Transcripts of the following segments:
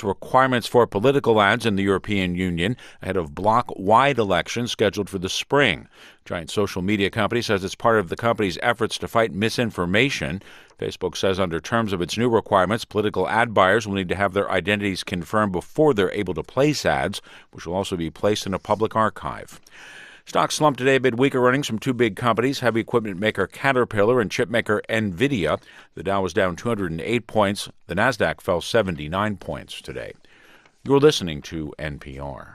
requirements for political ads in the European Union ahead of bloc-wide elections scheduled for the spring. Giant social media company says it's part of the company's efforts to fight misinformation. Facebook says under terms of its new requirements, political ad buyers will need to have their identities confirmed before they're able to place ads, which will also be placed in a public archive. Stocks slumped today amid weaker earnings from two big companies, heavy equipment maker Caterpillar and chip maker NVIDIA. The Dow was down 208 points. The Nasdaq fell 79 points today. You're listening to NPR.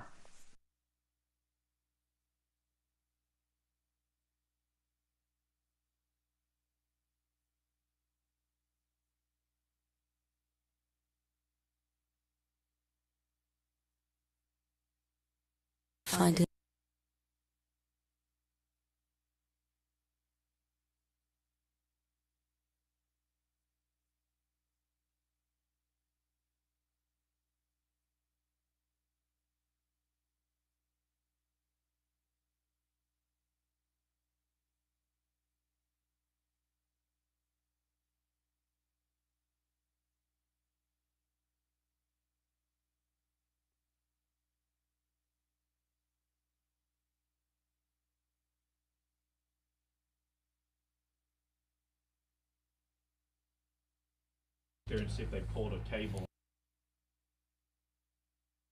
Find it. And see if they pulled a cable.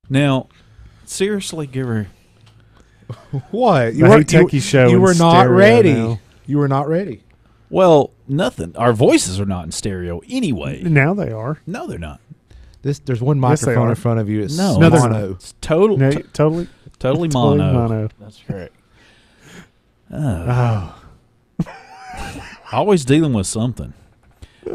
Now, seriously, Guru. What? The Hey Techies show. You were not ready. Now. You were not ready. Well, nothing. Our voices are not in stereo anyway. Now they are. No, they're not. There's one Yes, they microphone are. in front of you. It's No, they're mono. It's total, No, totally totally totally mono. That's correct. Oh. Always dealing with something.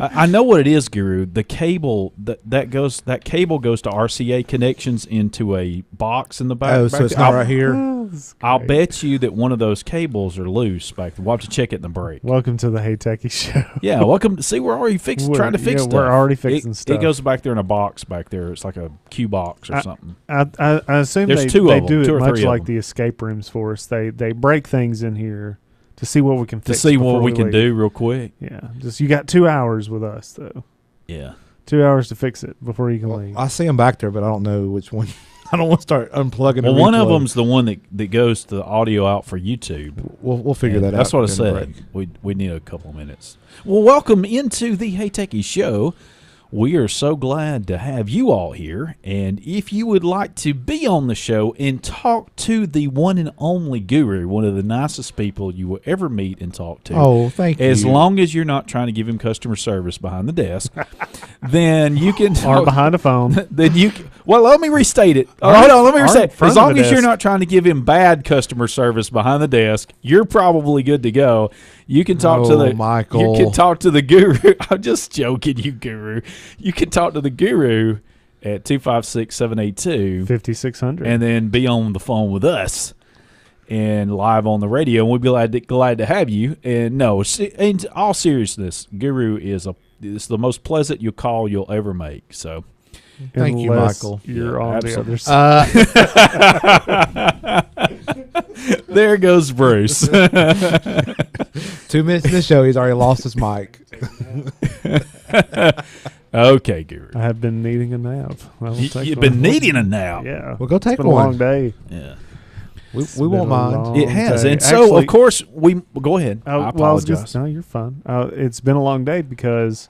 I know what it is, Guru. The cable that cable goes to RCA connections into a box in the back. Oh, back so it's there. not right here. Oh, this is I'll great. bet you that one of those cables are loose back there. We'll have to check it in the break. Welcome to the Hey Techies show. Yeah, welcome. See, we're already trying to fix stuff. We're already fixing stuff. It goes back there in a box back there. It's like a Q box or something. I assume There's they two they of them, do two it or much three of like them. the escape rooms for us. They break things in here to see what we can To fix. see what before we can leave. do real quick. Yeah, just you got 2 hours with us though. Yeah. 2 hours to fix it before you can leave. I see them back there, but I don't know which one. I don't want to start unplugging. Well, and one of replug. them's the one that goes the audio out for YouTube. We'll figure And that out. that's what I during the said. break. We need a couple of minutes. Well, welcome into the Hey Techie Show. We are so glad to have you all here. And if you would like to be on the show and talk to the one and only Guru, one of the nicest people you will ever meet and talk to. Oh, thank you. As long as you're not trying to give him customer service behind the desk, then you can Or talk. behind a phone. Then you well, let me restate it. Or Hold on, let me in restate it. front As of long the as you're desk. not trying to give him bad customer service behind the desk, you're probably good to go. You can talk to Oh, the Michael. You can talk to the Guru. I'm just joking, you Guru. You can talk to the Guru at 256-782 5600. and then be on the phone with us and live on the radio, and we'd be glad to have you. And no, in all seriousness, Guru is the most pleasant call you'll ever make. So Thank you, Unless Michael. You're Yeah, on absolutely. the other side. there goes Bruce. 2 minutes in the show, he's already lost his mic. Okay, Guru. I have been needing a nap. I will take You've one. been needing a nap. Yeah. Well, go It's take been a one. long day. Yeah. We been won't a mind. long It has. day. And so, Actually- of course, go ahead. I Well, I was apologize. just, no, you're fine. It's been a long day because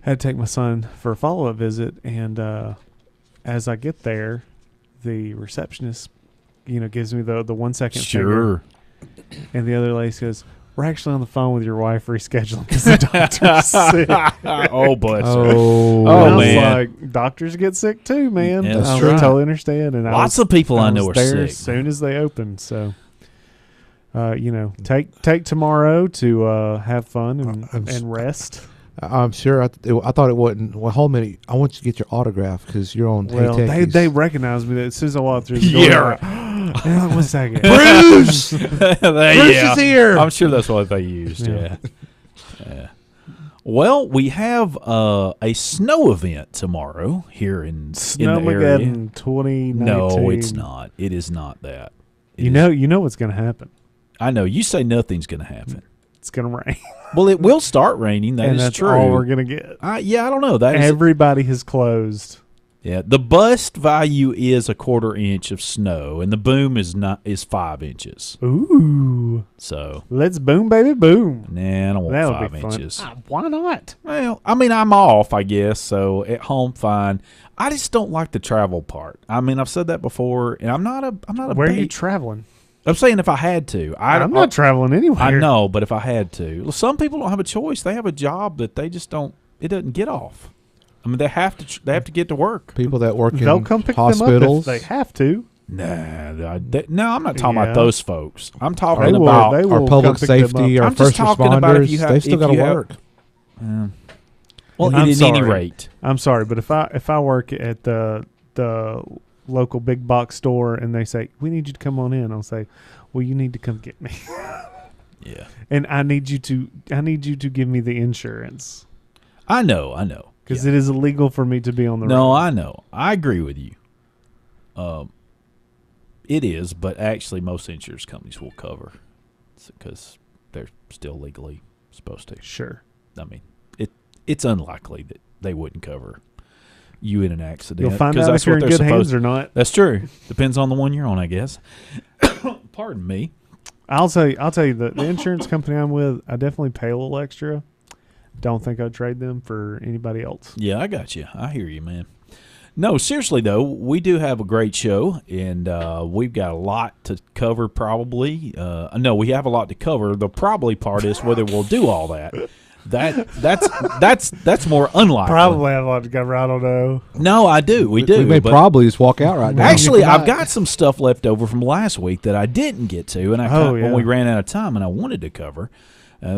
I had to take my son for a follow-up visit, and as I get there, the receptionist, gives me the 1 second finger, Sure. and the other lady says, "We're actually on the phone with your wife rescheduling because the doctor's sick." Oh, bless her. Oh, Oh, And I was man. like, doctors get sick too, man. Yeah, that's I true. totally understand. And Lots of people I know was are there sick. as soon as they opened. So, take tomorrow to have fun and rest. I'm sure. I thought it wasn't. Well, hold a minute. I want you to get your autograph because you're on. Well, Hey they Techies. recognized me as soon as I walked through the door. Yeah. Hang on 1 second. Bruce. Bruce Bruce is here. I'm sure that's what they used. Yeah. Yeah. Well, we have a snow event tomorrow here in the area. Snowmageddon 2019. No, it's not. It is not that. It You is- know what's going to happen. I know. You say nothing's going to happen. It's going to rain. Well, it will start raining. That and is that's true. all we're going to get. Yeah, I don't know. That is Everybody has closed Yeah, the bust value is a 1/4 inch of snow, and the boom is 5 inches. Ooh. So, Let's boom, baby, boom. nah, I don't want That'll 5 be fun. inches. Why not? Well, I mean, I'm off, I guess. So at home, fine. I just don't like the travel part. I mean, I've said that before, and I'm not a Where are you big- traveling? I'm saying if I had to, I'm not traveling anywhere. I know, but if I had to, well, some people don't have a choice. They have a job that they just don't. It doesn't get off. I mean, they have to. They have to get to work. People that work They'll in come pick hospitals. them up if they have to. No, I'm not talking Yeah. about those folks. I'm talking They will- about. they will our come public pick them safety, up. our I'm just first talking about if responders, you have- they've still if got to you have- work. Well, I'm at any sorry. rate, I'm sorry, but if I work at the local big box store and they say we need you to come on in, I'll say, well, you need to come get me, yeah, and I need you to give me the insurance I know, because Yeah. it is illegal for me to be on the road. No, I know. I agree with you. It is, but actually, most insurance companies will cover because they're still legally supposed to. Sure. I mean, it's unlikely that they wouldn't cover you in an accident. You'll find 'cause out that's if you're what in they're good hands supposed- or not. That's true. Depends on the one you're on, I guess. Pardon me. I'll tell you the insurance company I'm with, I definitely pay a little extra. Don't think I'd trade them for anybody else. Yeah, I got you. I hear you, man. No, seriously, though, we do have a great show, and we've got a lot to cover probably. No, we have a lot to cover. The probably part is whether we'll do all that. That's more unlikely. Probably have a lot to cover. I don't know. No, I do. We do. We may but probably just walk out right now. actually, You I've cannot. got some stuff left over from last week that I didn't get to, and when we ran out of time, and I wanted to cover.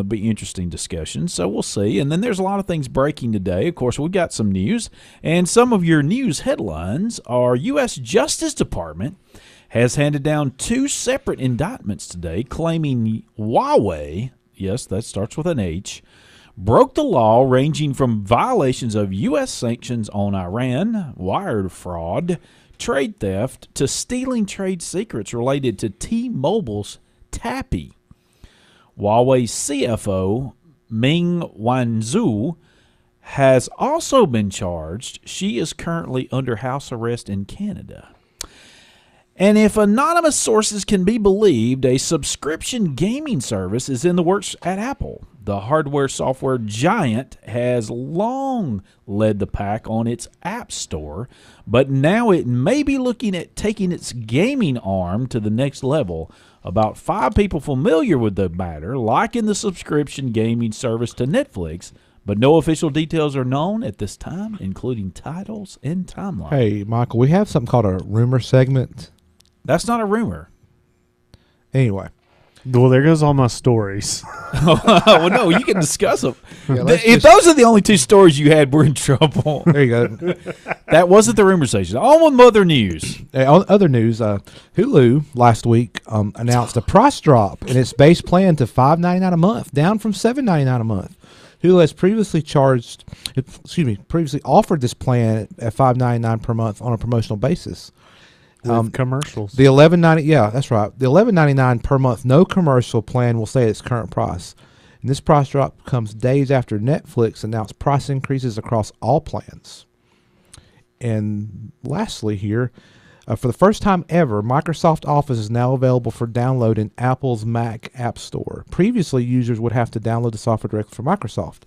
Be interesting discussion, so we'll see. And then there's a lot of things breaking today. Of course, we've got some news, and some of your news headlines are U.S. Justice Department has handed down 2 separate indictments today claiming Huawei, yes, that starts with an H, broke the law ranging from violations of U.S. sanctions on Iran, wire fraud, trade theft, to stealing trade secrets related to T-Mobile's Tappy. Huawei's CFO, Ming Wanzhou, has also been charged. She is currently under house arrest in Canada. And if anonymous sources can be believed, a subscription gaming service is in the works at Apple. The hardware-software giant has long led the pack on its App Store, but now it may be looking at taking its gaming arm to the next level. About 5 people familiar with the matter liken the subscription gaming service to Netflix, but no official details are known at this time, including titles and timeline. Hey, Michael, we have something called a rumor segment. That's not a rumor. Anyway. Well, there goes all my stories. Well, no, you can discuss them. Yeah, let's If just- those are the only 2 stories you had, we're in trouble. There you go. That wasn't the rumor station. On with Mother News. On other news, Hulu last week announced a price drop in its base plan to $5.99 a month, down from $7.99 a month. Hulu has previously offered this plan at $5.99 per month on a promotional basis. With commercials. The $11.90, yeah, that's right. The $11.99 per month no commercial plan will stay at its current price. And this price drop comes days after Netflix announced price increases across all plans. And lastly here, for the first time ever, Microsoft Office is now available for download in Apple's Mac App Store. Previously, users would have to download the software directly from Microsoft.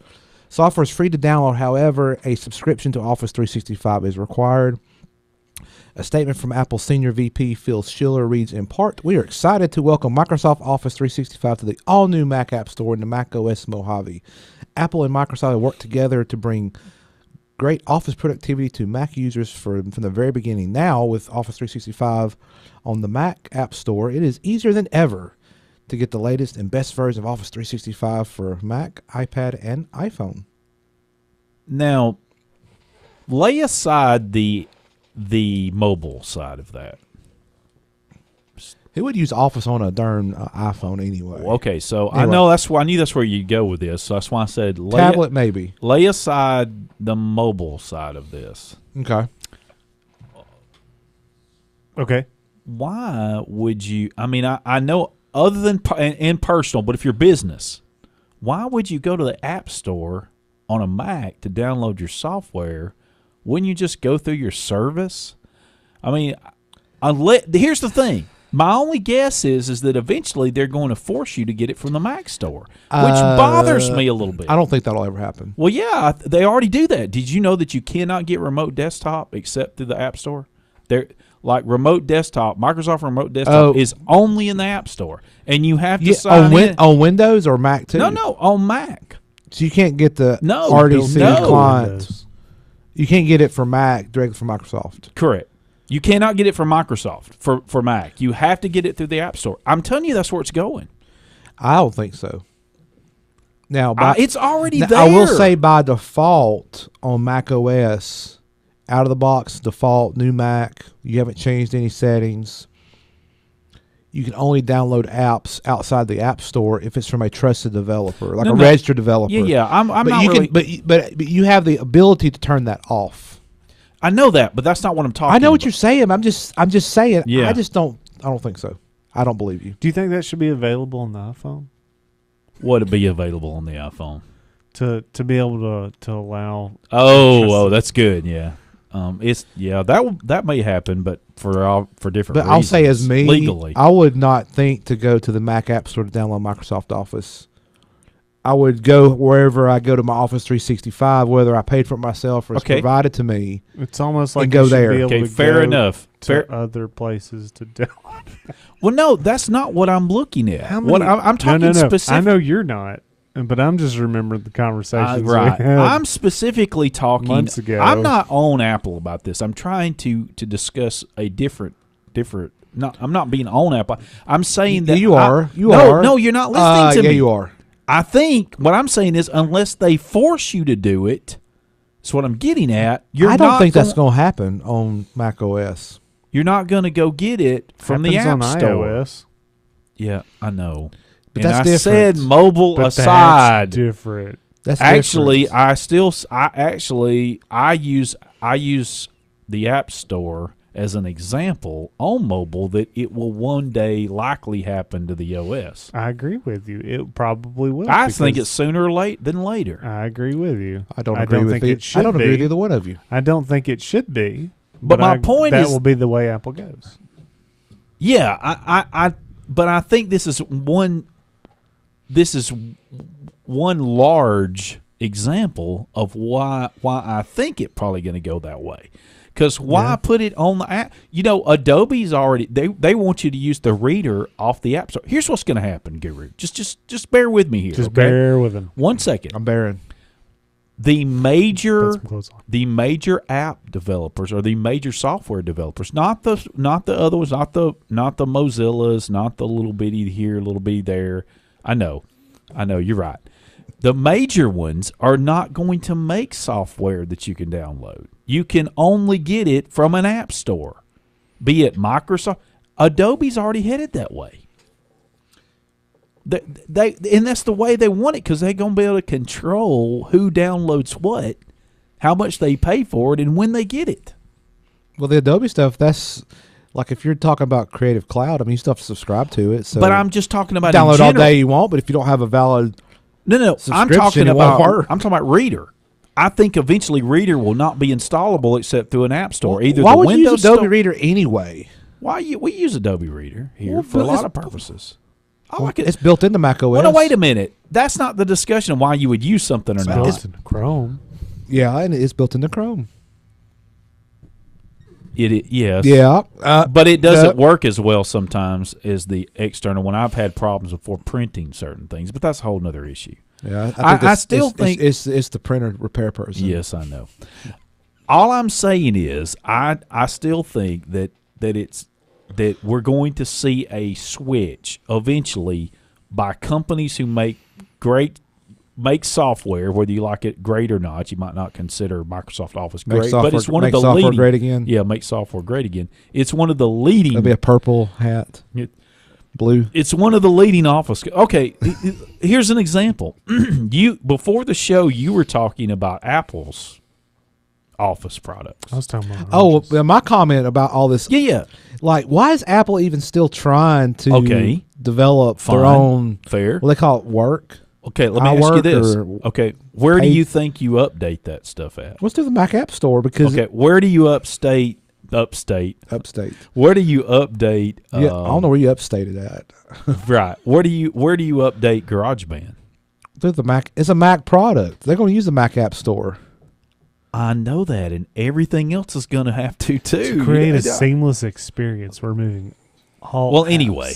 Software is free to download, however, a subscription to Office 365 is required. A statement from Apple Senior VP Phil Schiller reads, in part, we are excited to welcome Microsoft Office 365 to the all-new Mac App Store and the Mac OS Mojave. Apple and Microsoft have worked together to bring great Office productivity to Mac users from the very beginning. Now, with Office 365 on the Mac App Store, it is easier than ever to get the latest and best version of Office 365 for Mac, iPad, and iPhone. Now, lay aside the mobile side of that. Who would use Office on a darn iPhone anyway? Okay, so Anyway. I knew that's where you'd go with this. So that's why I said Tablet, maybe. lay aside the mobile side of this. Okay. Okay. Why would you? I mean, I know other than in personal, but if you're business, why would you go to the App Store on a Mac to download your software wouldn't you just go through your service? I mean, here's the thing. My only guess is that eventually they're going to force you to get it from the Mac store, which bothers me a little bit. I don't think that'll ever happen. Well, yeah, they already do that. Did you know that you cannot get remote desktop except through the App Store? They're like remote desktop, Microsoft Remote Desktop is only in the App Store, and you have to sign in on Windows or Mac too. No, on Mac. So you can't get the No, RDC no. client. Windows. You can't get it for Mac directly from Microsoft. Correct. You cannot get it from Microsoft for Mac. You have to get it through the App Store. I'm telling you, that's where it's going. I don't think so. Now, it's already now, there. I will say by default on Mac OS, out of the box, default, new Mac, you haven't changed any settings. You can only download apps outside the App Store if it's from a trusted developer, like registered developer. Yeah. I'm but not you really. but you have the ability to turn that off. I know that, but that's not what I'm talking about. I know what you're saying. I'm just saying. Yeah. I don't think so. I don't believe you. Do you think that should be available on the iPhone? Would it be available on the iPhone? To be able to allow. Oh, that's good. Yeah. That may happen, but for different reasons. But I'll say as me, legally, I would not think to go to the Mac App Store to download Microsoft Office. I would go wherever I go to my Office 365, whether I paid for it myself or it's provided to me. It's almost like go you should there. Be able Okay, to fair go enough. To other places to do. Well, no, that's not what I'm looking at. I'm talking no. specific. I know you're not, but I'm just remembering the conversations right. we had I'm specifically talking months ago. I'm not on Apple about this. I'm trying to discuss a different. I'm not being on Apple. I'm saying that you are. No, you're not listening to me. Yeah, you are. I think what I'm saying is, unless they force you to do it, that's what I'm getting at. I don't think that's going to happen on Mac OS. You're not going to go get it from the App on Store. iOS. Yeah, I know. But and that's I different. said mobile But aside. that's different. That's Actually, different. I use the App Store as an example on mobile that it will one day likely happen to the OS. I agree with you. It probably will. I think it's sooner than later. I agree with you. I don't agree with it. I don't agree with either one of you. I don't think it should be. But my point that is will be the way Apple goes. Yeah, but I think this is one large example of why I think it probably going to go that way. Because why put it on the app? You know, Adobe's already they want you to use the reader off the App Store. Here's what's going to happen, Guru. Just bear with me here. Just okay? bear with them. 1 second. I'm bearing. The major Put some clothes on. the major app developers or the major software developers, not the other ones, not the Mozillas, not the little bitty here, little bitty there. I know, you're right. The major ones are not going to make software that you can download. You can only get it from an app store, be it Microsoft. Adobe's already headed that way. And that's the way they want it because they're going to be able to control who downloads what, how much they pay for it, and when they get it. Well, the Adobe stuff, that's like if you're talking about Creative Cloud, I mean, you still have to subscribe to it. So But I'm just talking about download in all general. day you want, but if you don't have a valid No. I'm subscription, talking it won't about work. Reader. I think eventually Reader will not be installable except through an app store. Either why the would Windows you use Adobe Store- Reader anyway? we use Adobe Reader here Well, for a lot it's- of purposes. I like it. It's built into Mac OS. Well, no, wait a minute. That's not the discussion of why you would use something or It's not. built in Chrome. Yeah, and it's built into Chrome. Yes. Yeah, But it doesn't work as well sometimes as the external one. I've had problems before printing certain things, but that's a whole other issue. Yeah, I still think it's the printer repair person. Yes, I know. All I'm saying is I still think that we're going to see a switch eventually by companies who make software, whether you like it great or not. You might not consider Microsoft Office great, but it's one of the software leading. great again. Yeah, make software great again. It's one of the leading. That'd be a purple hat, blue. It's one of the leading office. Okay, here's an example. Before the show, you were talking about Apple's Office products. I was talking about. Oh, oranges. well, my comment about all this. Yeah. Like, why is Apple even still trying to develop Fine. their own? Fair. What they call it, work. Okay, let me ask you iWork this. or Okay, where do Page- you think you update that stuff at? Let's do the Mac App Store because Okay, where do you upstate? upstate. Where do you update? Yeah, I don't know where you upstated at. Right. Where do you update GarageBand? Through the Mac, it's a Mac product. They're going to use the Mac App Store. I know that, and everything else is going to have to too. To create a Yeah. seamless experience, we're moving all Well, apps anyway.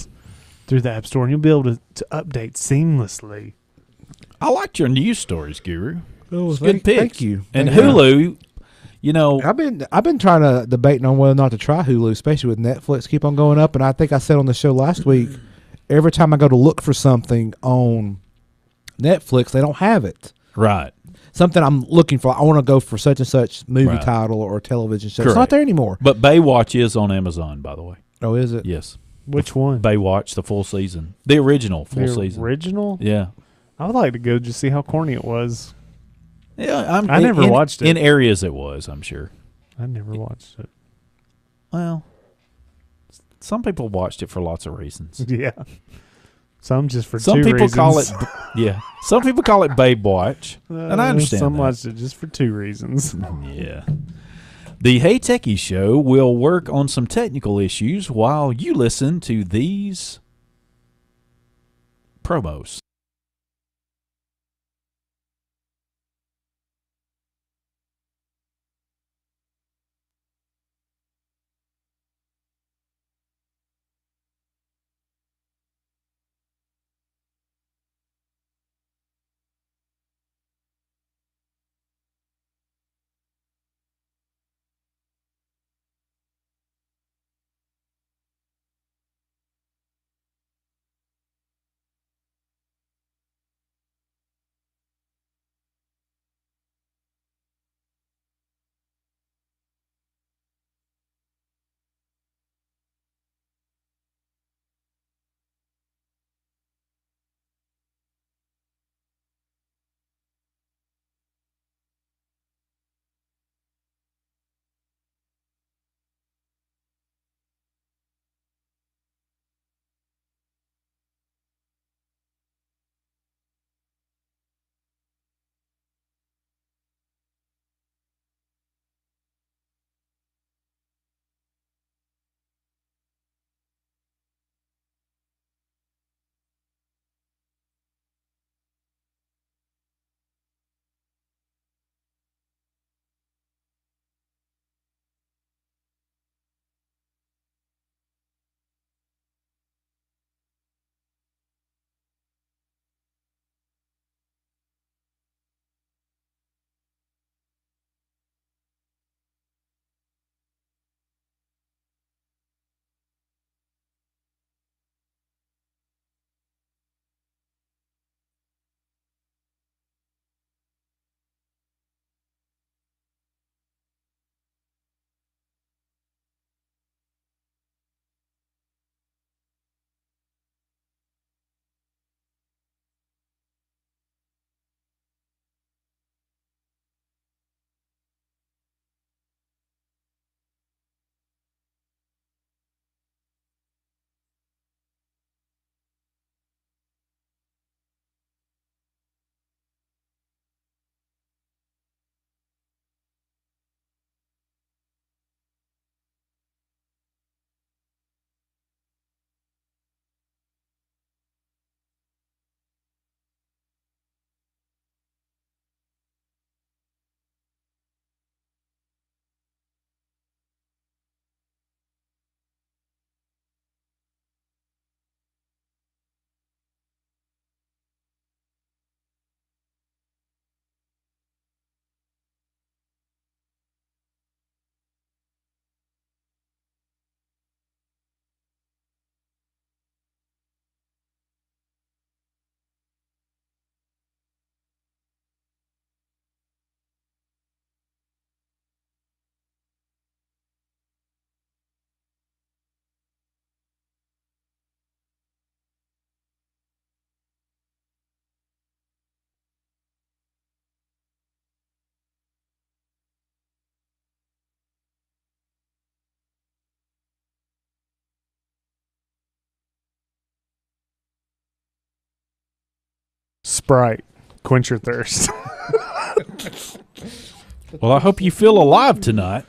through the App Store, and you'll be able to update seamlessly. I liked your news stories, Guru. Oh, It's good picks. Thank you. And Thank you. Hulu, you know, I've been trying to debating on whether or not to try Hulu, especially with Netflix keep on going up. And I think I said on the show last week, every time I go to look for something on Netflix, they don't have it. right. Something I'm looking for. I want to go for such and such movie Right. title or television show. It's Correct. not there anymore. But Baywatch is on Amazon, by the way. Oh, is it? Yes. Which one? Baywatch, the full season. The original full The season. original? Yeah. I would like to go just see how corny it was. Yeah, I never watched it. In areas it was, I'm sure. I never watched it. Well, some people watched it for lots of reasons. Yeah. Some just for Some two people reasons. call it, yeah. Some people call it Babe Watch, and I understand Some that. watched it just for two reasons. Yeah. The Hey Techies Show will work on some technical issues while you listen to these promos. Sprite. Quench your thirst. Well, I hope you feel alive tonight.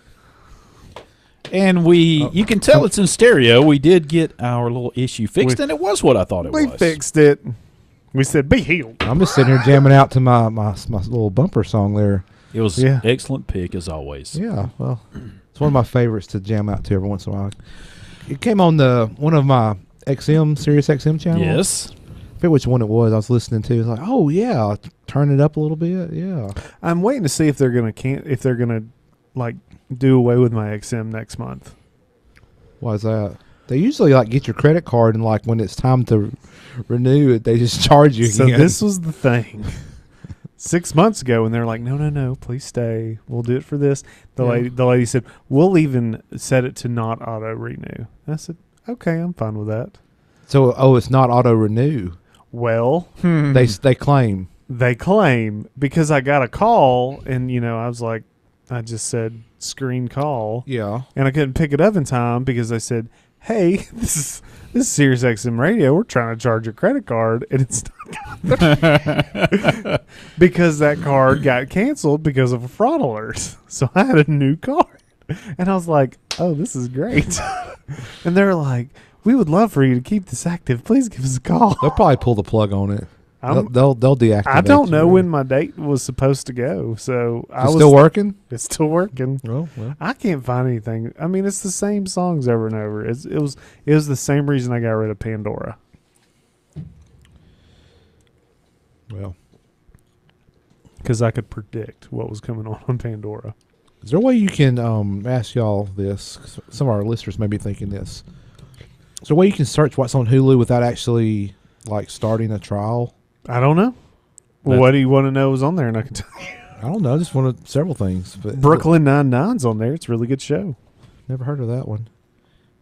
And you can tell it's in stereo. We did get our little issue fixed, and it was what I thought it We was. fixed it. We said, be healed. I'm just sitting here jamming out to my little bumper song there. It was Yeah. excellent pick, as always. Yeah, well, it's one of my favorites to jam out to every once in a while. It came on one of my Sirius XM channel. Yes. I forget which one it was I was listening to. It's like, oh yeah, turn it up a little bit. Yeah. I'm waiting to see if they're gonna like do away with my XM next month. Why is that? They usually like get your credit card and like when it's time to renew it, they just charge you So again. this was the thing. 6 months ago, when they're like, no, please stay. We'll do it for this. The lady said, we'll even set it to not auto renew. I said, okay, I'm fine with that. So it's not auto renew. Well, They claim. they claim because I got a call and I was like, I just said screen call. Yeah. And I couldn't pick it up in time because they said, hey, this is Sirius XM Radio. We're trying to charge your credit card, and it's not because that card got canceled because of a fraud alert. So I had a new card, and I was like, oh, this is great. And they're like, we would love for you to keep this active. Please give us a call. They'll probably pull the plug on it. I'm- They'll deactivate. I don't know you. when my date was supposed to go, so It's still working. It's still working. Oh, well. I can't find anything. I mean, it's the same songs over and over. It was the same reason I got rid of Pandora. Well, Because I could predict what was coming on Pandora. is there a way you can ask y'all this? 'Cause some of our listeners may be thinking this. Is there a way you can search what's on Hulu without actually like starting a trial? I don't know. Well, what do you want to know was on there? And I can tell you. I don't know. Just wanted several things. But Brooklyn Nine-Nine's on there. It's a really good show. never heard of that one.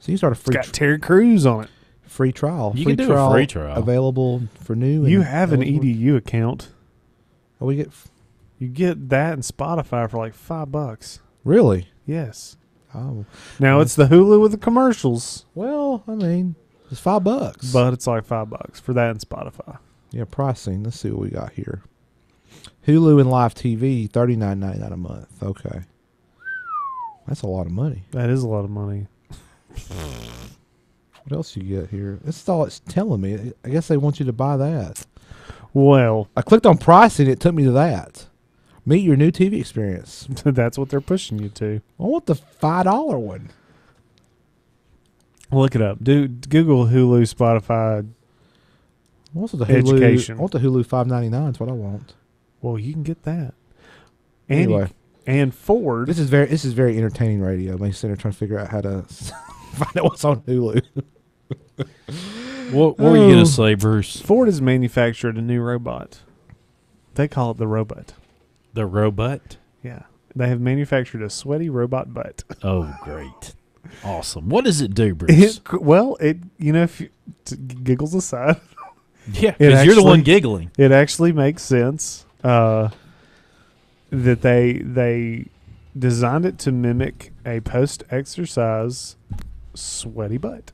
So you start a It's free got Terry Crews on it. free trial. You free can do a free trial. available for new. You and have an eligible- EDU account. Oh, we get You get that and Spotify for like $5. really. Yes. Oh Now it's the Hulu with the commercials, well, I mean, it's $5. but it's like $5 for that and Spotify. Yeah, pricing. Let's see what we got here. Hulu and live TV, $39.99 a month. Okay, that's a lot of money. That is a lot of money. What else you get here? That's all it's telling me. I guess they want you to buy that. Well, I clicked on pricing. It took me to that. Meet your new TV experience. that's what they're pushing you to. I want the $5 one. Look it up. Google Hulu, Spotify. I want the Hulu. Education. I want the Hulu $5.99. Is what I want. Well, you can get that. And Anyway, and Ford. this is very entertaining radio. I'm sitting there trying to figure out how to find out what's on Hulu. What were you going to say, Bruce? Ford has manufactured a new robot. They call it the robot. The robot? Yeah. They have manufactured a sweaty robot butt. Oh, great. Awesome. What does it do, Bruce? If giggles aside, Yeah, it because you're the one actually- giggling. it actually makes sense that they designed it to mimic a post-exercise sweaty butt.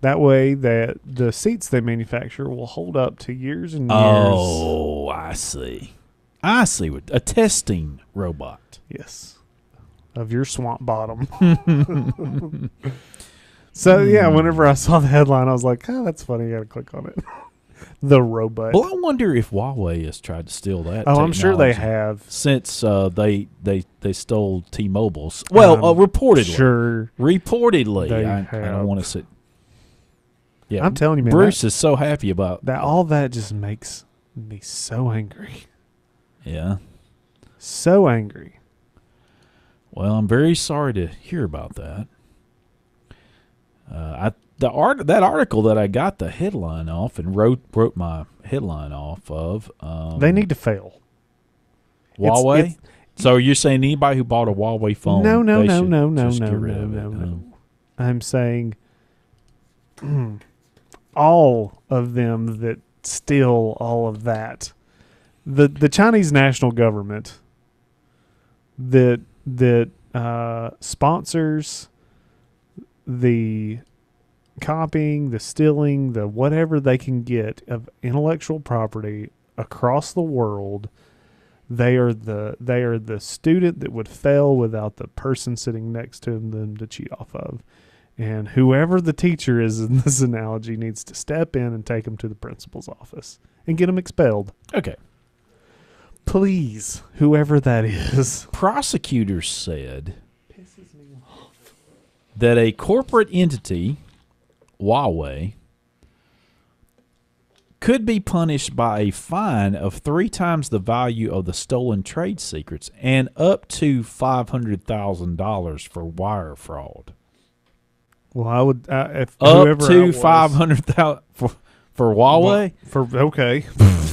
That way, that the seats they manufacture will hold up to years and years. Oh, I see. I see. A testing robot. Yes. Of your swamp bottom. So, yeah, whenever I saw the headline, I was like, oh, that's funny. I got to click on it. The robot. Well, I wonder if Huawei has tried to steal that. Oh, I'm sure they technology have. since they stole T-Mobile's. Well, reportedly. Sure. Reportedly. They I have. don't want to say. Yeah, I'm telling you, man. Bruce is so happy about That all that just makes me so angry. Yeah. So angry. Well, I'm very sorry to hear about that. That article that I got the headline off and wrote my headline off of. They need to fail. Huawei. it's- So you're saying anybody who bought a Huawei phone? No, no, they no, should no, no, just no, get rid no, of it? no, no. I'm saying all of them that steal all of that. The Chinese national government that sponsors the copying, the stealing, the whatever they can get of intellectual property across the world. They are the student that would fail without the person sitting next to them to cheat off of. And whoever the teacher is in this analogy needs to step in and take them to the principal's office and get them expelled. Okay. Please, whoever that is. Prosecutors said that a corporate entity, Huawei, could be punished by a fine of 3 times the value of the stolen trade secrets and up to $500,000 for wire fraud. Well, I would if Up whoever to I was- $500,000 for Huawei. okay.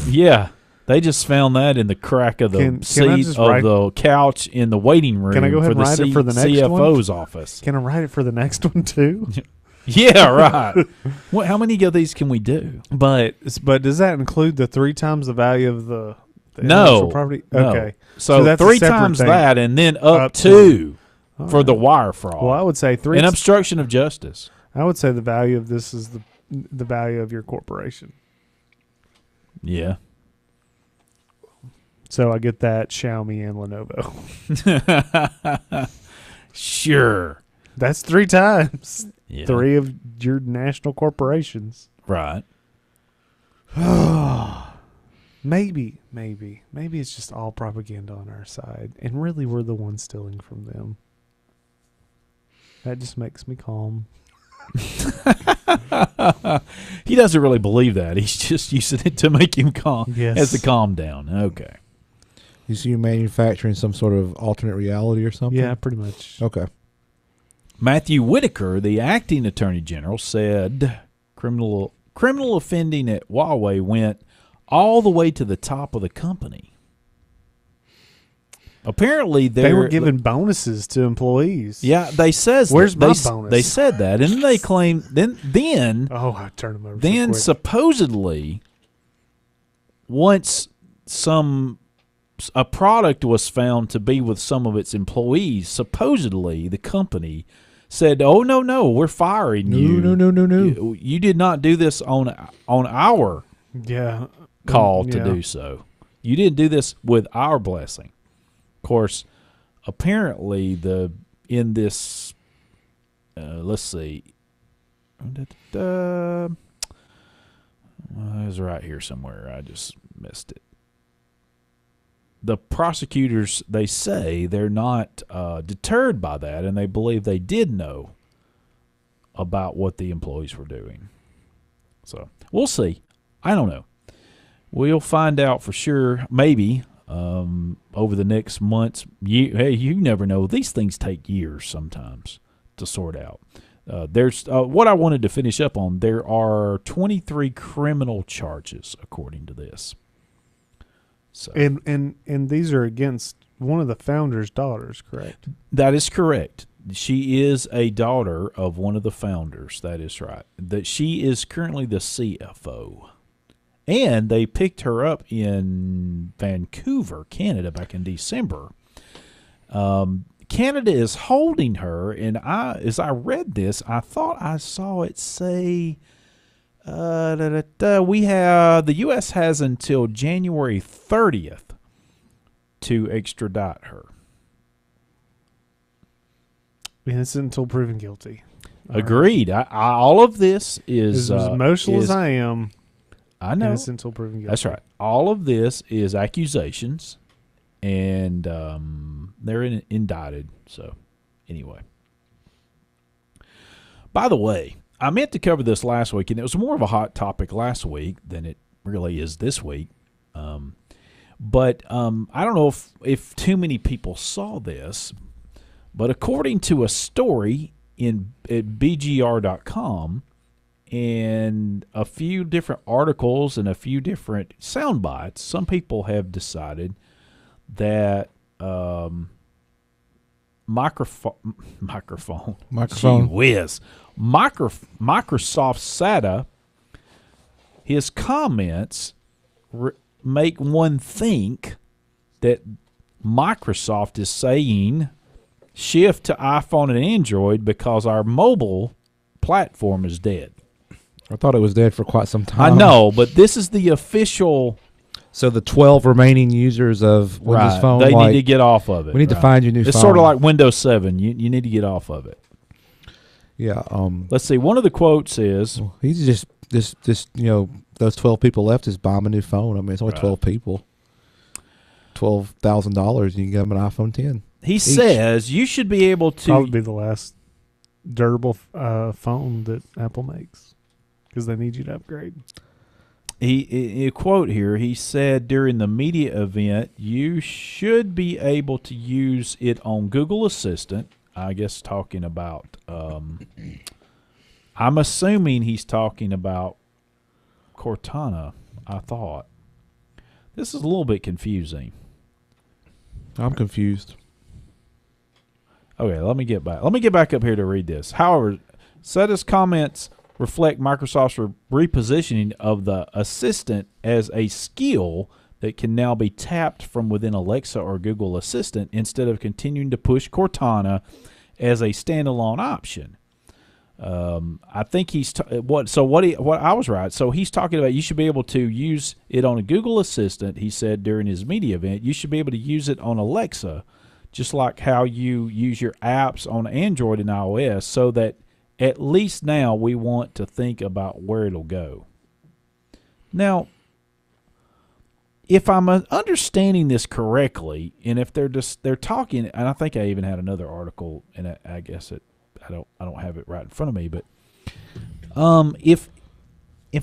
Yeah, they just found that in the crack of the Can I seat just of write- the couch in the waiting room Can I go ahead for and the write it for the next CFO's office. Can I write it for the next one too? Yeah, right. What? How many of these can we do? But does that include the 3 times the value of the No, intellectual property? no. Okay. So, that's a 3 separate times thing. that, and then up Up to All for right. the wire fraud. Well, I would say 3. and obstruction of justice. I would say the value of this is the value of your corporation. Yeah. So I get that Xiaomi and Lenovo. Sure. That's 3 times. Yeah. 3 of your national corporations. Right. Maybe it's just all propaganda on our side, and really we're the ones stealing from them. That just makes me calm. He doesn't really believe that. He's just using it to make him calm. Yes. As to calm down. Okay. You see, you manufacturing some sort of alternate reality or something? Yeah, pretty much. Okay. Matthew Whitaker, the acting attorney general, said criminal offending at Huawei went all the way to the top of the company. Apparently, They were giving bonuses to employees. Yeah, they says Where's that. my they, bonus? They said that, and then they claimed then Oh, I turned them over. then so quick. supposedly once a product was found to be with some of its employees, supposedly the company said, "Oh no, we're firing you. No. You did not do this on our yeah, call to yeah. do so. You didn't do this with our blessing." Of course, apparently in this, let's see, it was right here somewhere. I just missed it. The prosecutors, they say they're not deterred by that, and they believe they did know about what the employees were doing. So we'll see. I don't know. We'll find out for sure, maybe over the next months. Hey, you never know. These things take years sometimes to sort out. There's what I wanted to finish up on. There are 23 criminal charges according to this. So And these are against one of the founder's daughters, correct? that is correct. She is a daughter of one of the founders. That is right. That she is currently the CFO. And they picked her up in Vancouver, Canada, back in December. Canada is holding her, and as I read this, I thought I saw it say, the U.S. has until January 30th to extradite her. Innocent until proven guilty. All right. Agreed. All of this is As emotional is- as I am, I know. innocent until proven guilty. That's right. All of this is accusations, and they're indicted. So, anyway. By the way, I meant to cover this last week, and it was more of a hot topic last week than it really is this week. But I don't know if too many people saw this, but according to a story at BGR.com, and a few different articles and a few different sound bites, some people have decided that Microsoft SATA, his comments make one think that Microsoft is saying shift to iPhone and Android because our mobile platform is dead. I thought it was dead for quite some time. I know, but this is the official. So the 12 remaining users of Windows Phone, they need to get off of it. we need to find you a new phone. It's sort of like Windows 7. You need to get off of it. Yeah. Let's see. One of the quotes is, He's just those 12 people left is buy him a new phone. I mean, it's only 12 people. $12,000. You can get them an iPhone 10. he says you should be able to. Probably be the last durable phone that Apple makes because they need you to upgrade. A quote here, he said during the media event, you should be able to use it on Google Assistant. I guess talking about, I'm assuming he's talking about Cortana, I thought. This is a little bit confusing. I'm confused. Okay, let me get back up here to read this. However, Seta's comments reflect Microsoft's repositioning of the Assistant as a skill that can now be tapped from within Alexa or Google Assistant instead of continuing to push Cortana as a standalone option. I think he's what I was right. So he's talking about you should be able to use it on a Google Assistant. He said during his media event, you should be able to use it on Alexa, just like how you use your apps on Android and iOS, so that at least now we want to think about where it'll go. Now, if I'm understanding this correctly, and if they're talking, and I think I even had another article, and I guess I don't have it right in front of me, but if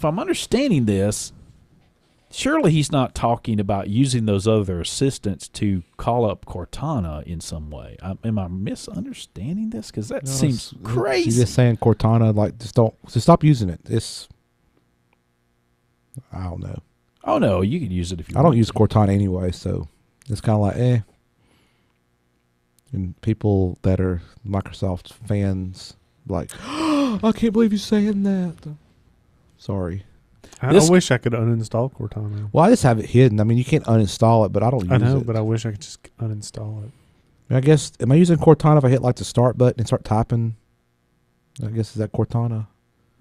I'm understanding this, surely he's not talking about using those other assistants to call up Cortana in some way. Am I misunderstanding this? Because that seems crazy. He's just saying Cortana, like, just stop using it. I don't know. Oh no, you can use it if you want. I don't use Cortana anyway, so it's kind of like And people that are Microsoft fans, like, I can't believe you're saying that. Sorry. I wish I could uninstall Cortana. Well, I just have it hidden. I mean, you can't uninstall it, but I don't use it. I know, but I wish I could just uninstall it. I guess, am I using Cortana if I hit like the start button and start typing? I guess, is that Cortana?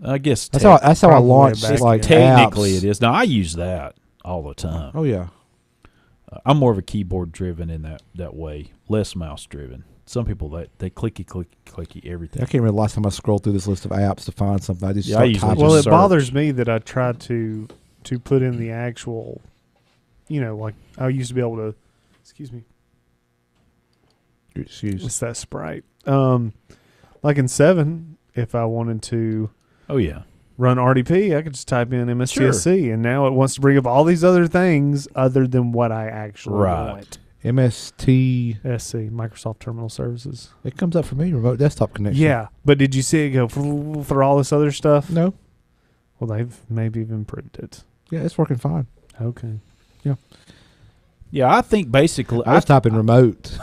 I guess that's how I launch like technically apps. It is. Now I use that all the time. Oh yeah. I'm more of a keyboard driven in that way, less mouse driven. Some people they clicky everything. I can't remember the last time I scrolled through this list of apps to find something. I just start typing. Well, it search. bothers me that I try to put in the actual, like I used to be able to. Excuse me. It's that Sprite. Like in 7, if I wanted to. Oh yeah. Run RDP, I could just type in MSTSC, and now it wants to bring up all these other things other than what I actually want. MSTSC, Microsoft Terminal Services. It comes up for me, remote desktop connection. Yeah, but did you see it go through all this other stuff? No. Well, they've maybe improved it. Yeah, it's working fine. Okay. Yeah. Yeah, I think basically I was typing remote.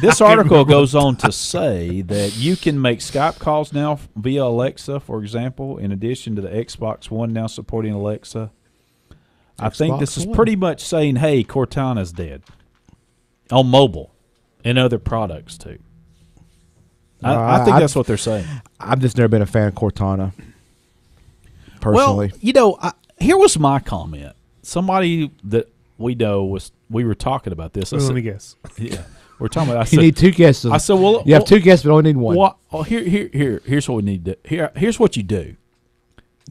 This article goes on to say that you can make Skype calls now via Alexa, for example, in addition to the Xbox One now supporting Alexa. I think this is pretty much saying, hey, Cortana's dead on mobile and other products, too. I think that's what they're saying. I've just never been a fan of Cortana, personally. Well, here was my comment. Somebody that we know we were talking about this. Let me guess. Yeah. We're talking about. You need 2 guests. I said, well, you have 2 guests, but only need 1. Well, here's what we need to. Here's what you do.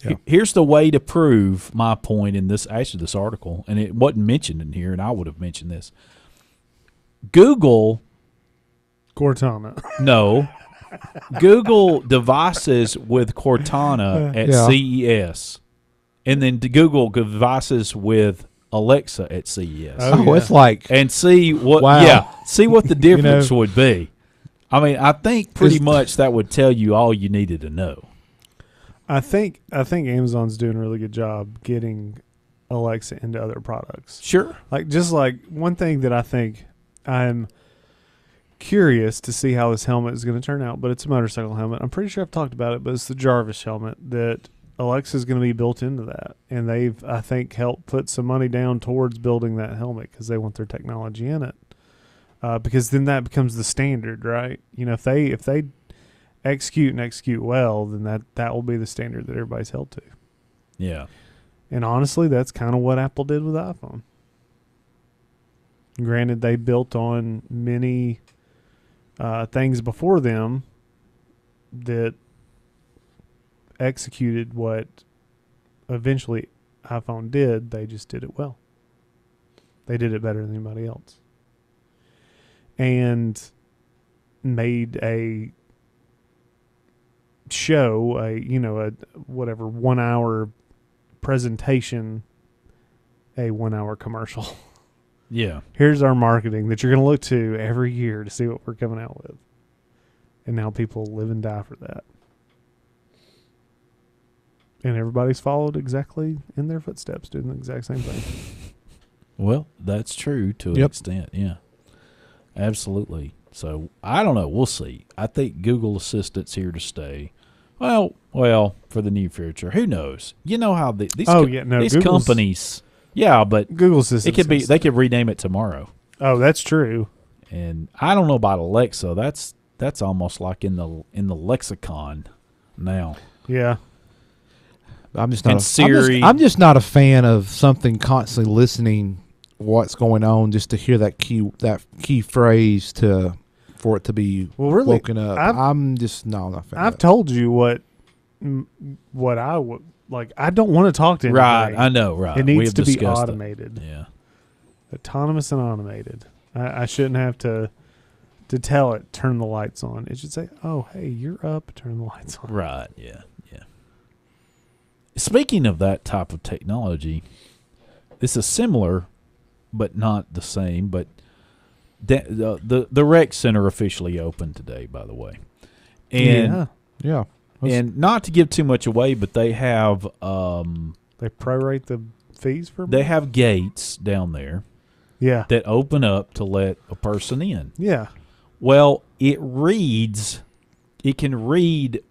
Yeah. Here's the way to prove my point in this article, and it wasn't mentioned in here, and I would have mentioned this. Google Cortana. No. Google devices with Cortana at CES, and then Google devices with Alexa at CES. It's like, and see what see what the difference would be. I mean, I think pretty much that would tell you all you needed to know. I think Amazon's doing a really good job getting Alexa into other products. Sure. Just like one thing that I think I'm curious to see how this helmet is going to turn out, but it's a motorcycle helmet. I'm pretty sure I've talked about it, but it's the Jarvis helmet that Alexa is going to be built into that, and they've, I think, helped put some money down towards building that helmet because they want their technology in it. Because then that becomes the standard, right? If they execute and execute well, then that will be the standard that everybody's held to. Yeah. And honestly, that's kind of what Apple did with the iPhone. Granted, they built on many things before them that executed what eventually iPhone did. They just did it well. They did it better than anybody else. And made a show, a whatever 1 hour presentation, a 1 hour commercial. Yeah. Here's our marketing that you're going to look to every year to see what we're coming out with. And now people live and die for that. And everybody's followed exactly in their footsteps, doing the exact same thing. Well, that's true to an Yep. extent. Yeah. Absolutely. So I don't know. We'll see. I think Google Assistant's here to stay. Well, for the near future. Who knows? You know how these these Google's, companies. Yeah, but Google Assistant. it could be. They could rename it tomorrow. Oh, that's true. And I don't know about Alexa. That's almost like in the lexicon now. Yeah. I'm just not. And Siri. I'm just not a fan of something constantly listening what's going on just to hear that key phrase for it to be woken up. I'm just not a fan. I've told you what I would like. I don't want to talk to anybody. Right, I know. Right, It we needs have to be discussed automated. it. Yeah. Autonomous and automated. I shouldn't have to tell it turn the lights on. It should say, "Oh, hey, you're up. Turn the lights on." Right. Yeah. Yeah. Speaking of that type of technology, this is similar, but not the same. But the rec center officially opened today, by the way, and yeah. And not to give too much away, but they have they prorate the fees for. They have gates down there. Yeah. That open up to let a person in. Yeah. Well, it can read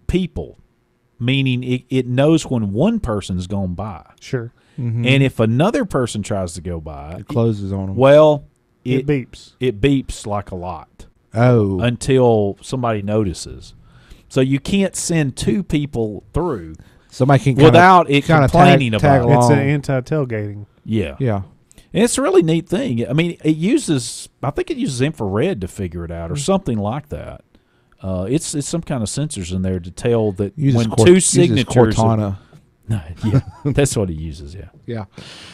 people, meaning it knows when one person's gone by. Sure. Mm-hmm. And if another person tries to go by, it closes on them. Well, it beeps. It beeps like a lot. Oh. Until somebody notices. So you can't send two people through. Somebody can without it complaining about it. It's an anti-tailgating. Yeah. Yeah. And it's a really neat thing. I mean, I think it uses infrared to figure it out or something like that. It's some kind of sensors in there to tell that when two signatures. Cortana. Yeah, that's what it uses, yeah. Yeah.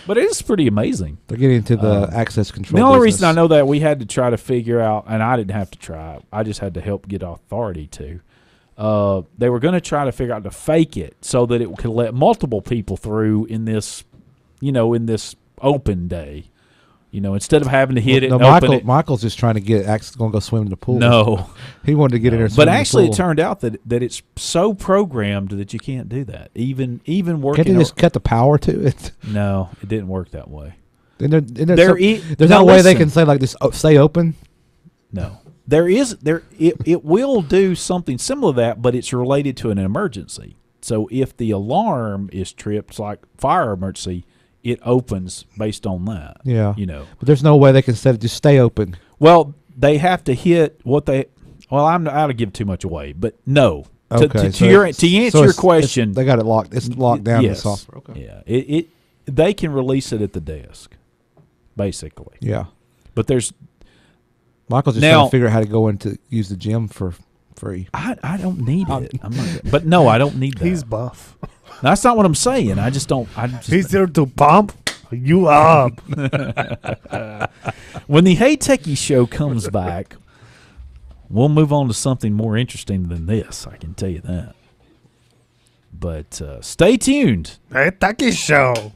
But it is pretty amazing. They're getting into the access control. The only reason I know that we had to try to figure out, and I didn't have to try, I just had to help get authority to. They were going to try to figure out to fake it so that it could let multiple people through in this open day. Instead of having to hit it and open it. Michael's just trying to get going to go swim in the pool. No. He wanted to get in there. But actually, it turned out that it's so programmed that you can't do that. Even working. Can't they just cut the power to it? No, it didn't work that way. There's no way they can say like this. Stay open. No, it will do something similar to that, but it's related to an emergency. So if the alarm is tripped, like fire emergency, it opens based on that. Yeah. But there's no way they can set it just stay open. Well, they have to hit what they. Well, I'm not to give too much away, but no. Okay. To answer your question, they got it locked. It's locked down in the software. Okay. Yeah. They can release it at the desk, basically. Yeah. But there's. Michael's just trying to figure out how to go into use the gym for free. I don't need it. But no, I don't need that. He's buff. That's not what I'm saying. I just don't. He's there to pump you up. When the Hey Techies show comes back, we'll move on to something more interesting than this. I can tell you that. But stay tuned. Hey Techies show.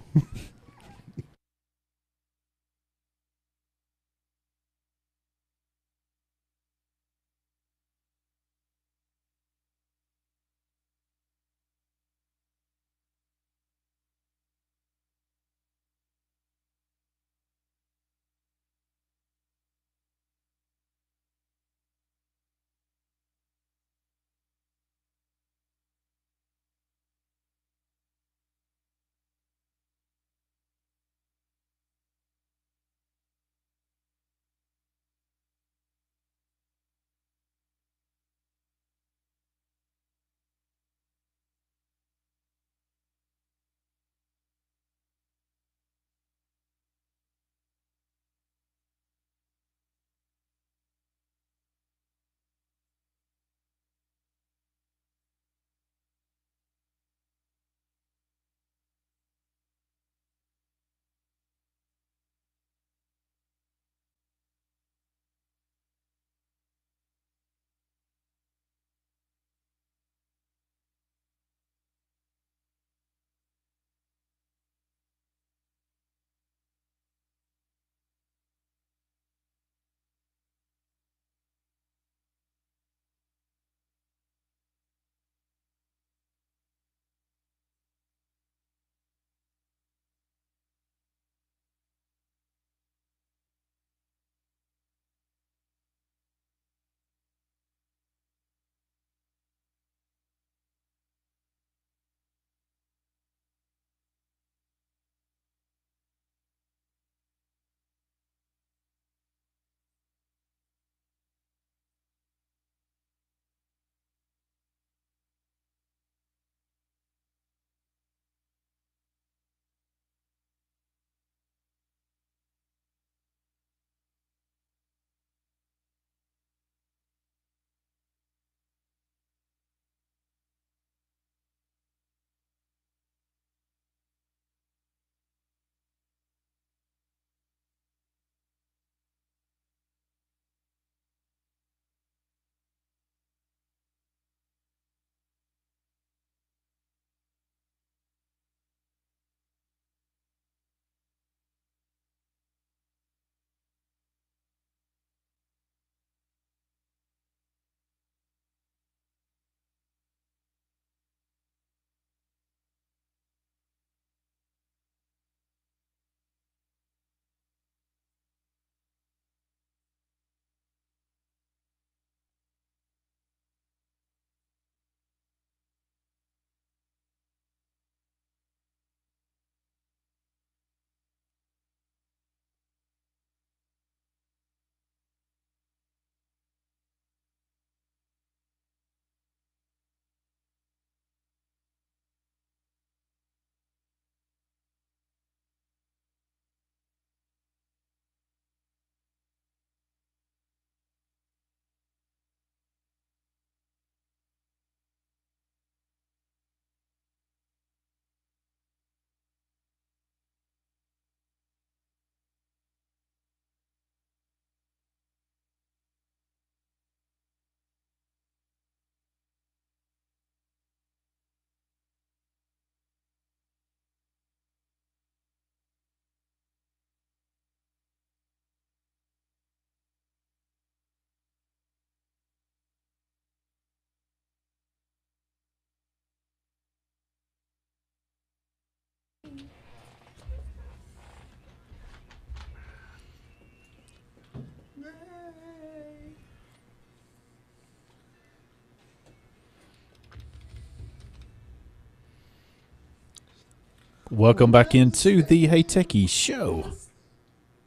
Welcome back into the Hey Techies show.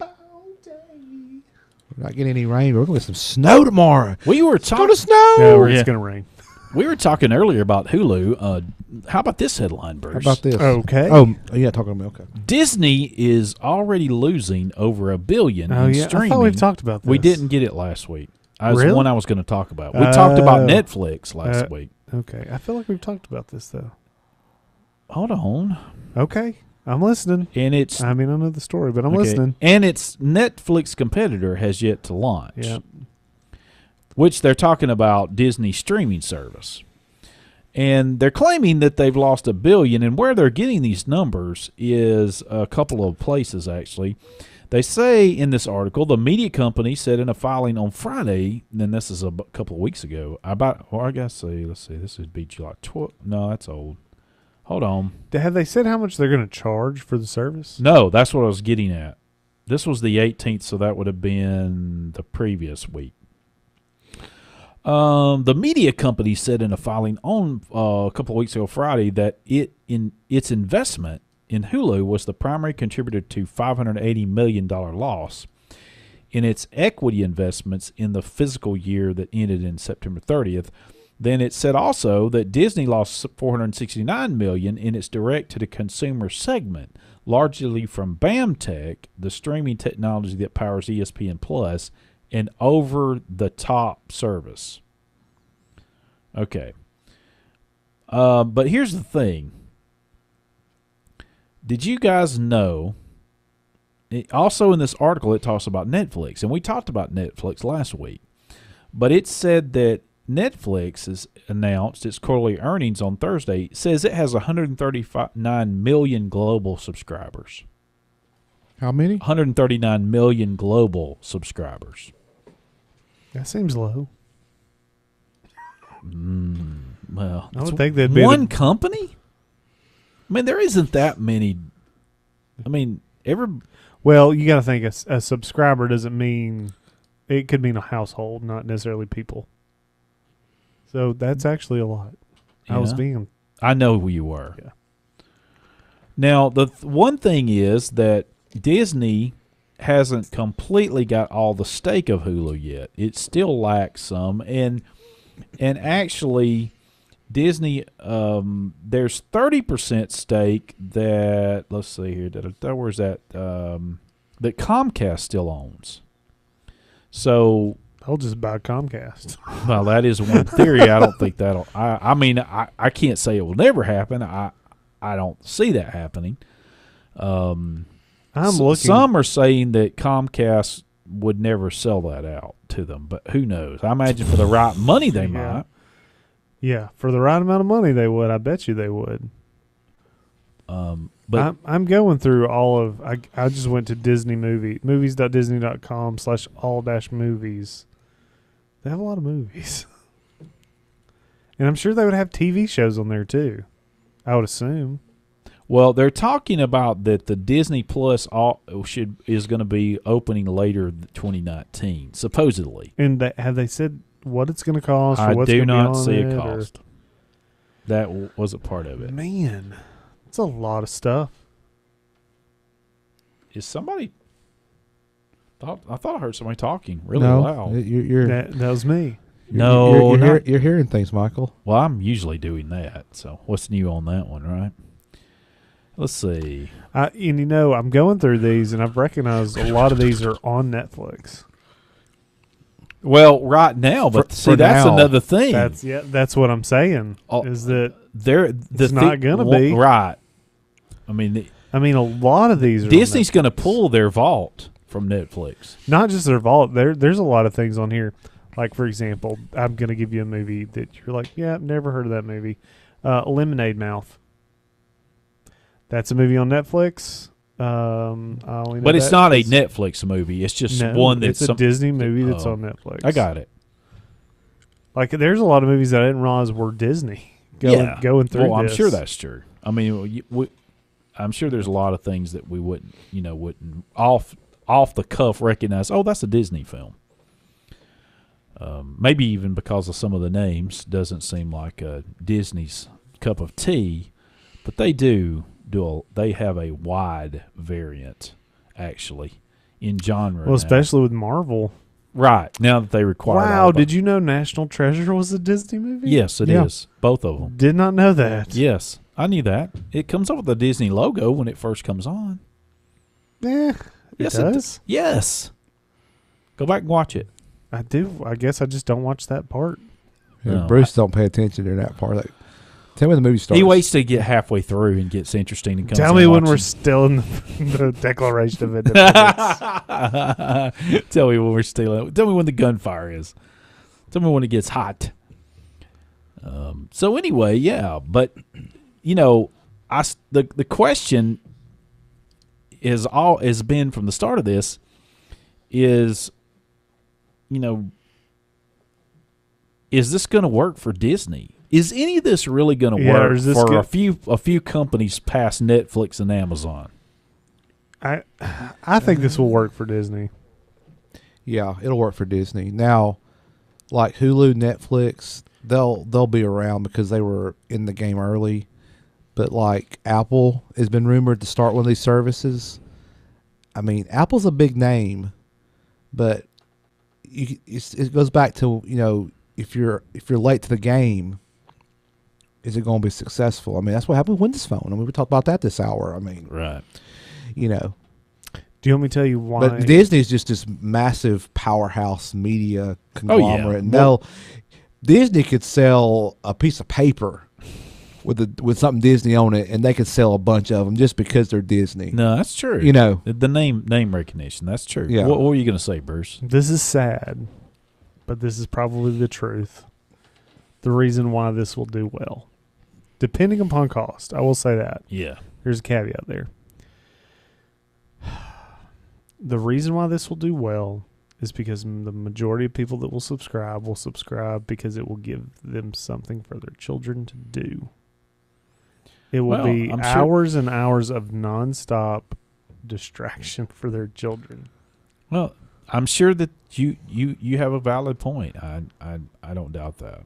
We're not getting any rain. We're going to get some snow tomorrow. We were Go to talking. snow. No, Yeah. it's going to rain. We were talking earlier about Hulu. How about this headline, Bruce? How about this? Okay. Oh, yeah, talking about okay. Disney is already losing over $1 billion Oh, in yeah. streaming. I thought we've talked about this. We didn't get it last week. That was Really? one I was going to talk about. We talked about Oh. Netflix last week. Okay. I feel like we've talked about this, though. Hold on. Okay. I'm listening. And it's I mean, I know the story, but I'm okay. listening. And its Netflix competitor has yet to launch. Yeah. Which they're talking about Disney streaming service. And they're claiming that they've lost $1 billion, and where they're getting these numbers is a couple of places, actually. They say in this article, the media company said in a filing on Friday, and this is a couple of weeks ago, let's see, this would be July 12th. No, that's old. Hold on. Have they said how much they're going to charge for the service? No, that's what I was getting at. This was the 18th, so that would have been the previous week. The media company said in a filing on a couple of weeks ago, Friday, that its investment in Hulu was the primary contributor to $580 million loss in its equity investments in the fiscal year that ended in September 30th. Then it said also that Disney lost $469 million in its direct-to-the-consumer segment, largely from BAMTech, the streaming technology that powers ESPN Plus, an over-the-top service. Okay. But here's the thing. Did you guys know, also in this article it talks about Netflix, and we talked about Netflix last week, but it said that Netflix has announced its quarterly earnings on Thursday. It says it has 139 million global subscribers. How many? 139 million global subscribers. That seems low. Well, I would it's think they'd be one company. I mean, there isn't that many. I mean, Well, you got to think a subscriber doesn't mean it could mean a household, not necessarily people. So that's actually a lot. I was Yeah. being I know who you were. Yeah. Now, the one thing is that Disney hasn't completely got all the stake of Hulu yet. It still lacks some, and actually, Disney there's 30% stake that let's see here. Where's that? That Comcast still owns. So. I'll just buy Comcast. Well, that is one theory. I don't think that'll. I mean, I can't say it will never happen. I don't see that happening. I'm looking. Some are saying that Comcast would never sell that out to them, but who knows? I imagine for the right money they might. Yeah, for the right amount of money they would. I bet you they would. But I'm going through all of. I just went to Disney movies.disney.com/all-movies. They have a lot of movies. And I'm sure they would have TV shows on there too. I would assume. well, they're talking about that the Disney Plus is going to be opening later 2019, supposedly. And have they said what it's going to cost? Or I what's do gonna be not on see it, a or- cost. That wasn't part of it. Man, it's a lot of stuff. Is somebody? I thought I heard somebody talking really No, loud. you're That was me. No, not- you're hearing things, Michael. Well, I'm usually doing that. So what's new on that one, right? Let's see. And I'm going through these, and I've recognized a lot of these are on Netflix. Well, right now, but For that's now, another thing. That's what I'm saying. Oh, Is that it's not gonna be. right. I mean, a lot of these are Disney's on going to pull their vault from Netflix. not just their vault. There's a lot of things on here. Like, for example, I'm going to give you a movie that you're like, yeah, I've never heard of that movie. Lemonade Mouth. That's a movie on Netflix. I only know But it's that not a 'cause- Netflix movie. It's just No, one that's it's a Disney movie that's Oh. on Netflix. I got it. Like, there's a lot of movies that I didn't realize were Disney. Going through Well, I'm this. sure that's true. I mean, I'm sure there's a lot of things that we wouldn't off the cuff recognize. Oh, that's a Disney film. Maybe even because of some of the names, doesn't seem like Disney's cup of tea, but they do they have a wide variant actually in genre. Well, now. especially with Marvel. Right now that they require. Wow, did you know National Treasure was a Disney movie? Yes, it is. Both of them. Did not know that. Yes, I knew that. It comes up with the Disney logo when it first comes on. It Yes, does. Yes. Go back and watch it. I do. I guess I just don't watch that part. Yeah, No, Bruce don't pay attention to that part. Like, tell me when the movie starts. He waits to get halfway through and gets interesting and comes. Tell in me and when we're watches. still in the Declaration of Independence. Tell me when we're stealing. Tell me when the gunfire is. Tell me when it gets hot. So anyway, yeah, but the question has been from the start of this is, is this going to work for Disney? Is any of this really going to work for a few companies past Netflix and Amazon? I think this will work for Disney. Yeah, it'll work for Disney. Now, like Hulu, Netflix, they'll be around because they were in the game early. But like Apple has been rumored to start one of these services. I mean, Apple's a big name, but it goes back to if you're late to the game, is it going to be successful? I mean, that's what happened with Windows Phone. I mean, we talked about that this hour. I mean, Right. Do you want me to tell you why? But Disney's just this massive powerhouse media conglomerate. Oh, yeah. And Disney could sell a piece of paper with something Disney on it, and they could sell a bunch of them just because they're Disney. No, that's true. The name recognition. That's true. Yeah. What were you going to say, Bruce? This is sad, but this is probably the truth. The reason why this will do well, depending upon cost, I will say that. Yeah. There's a caveat there. The reason why this will do well is because the majority of people that will subscribe because it will give them something for their children to do. It will be hours and hours of nonstop distraction for their children. Well, I'm sure that you have a valid point. I don't doubt that.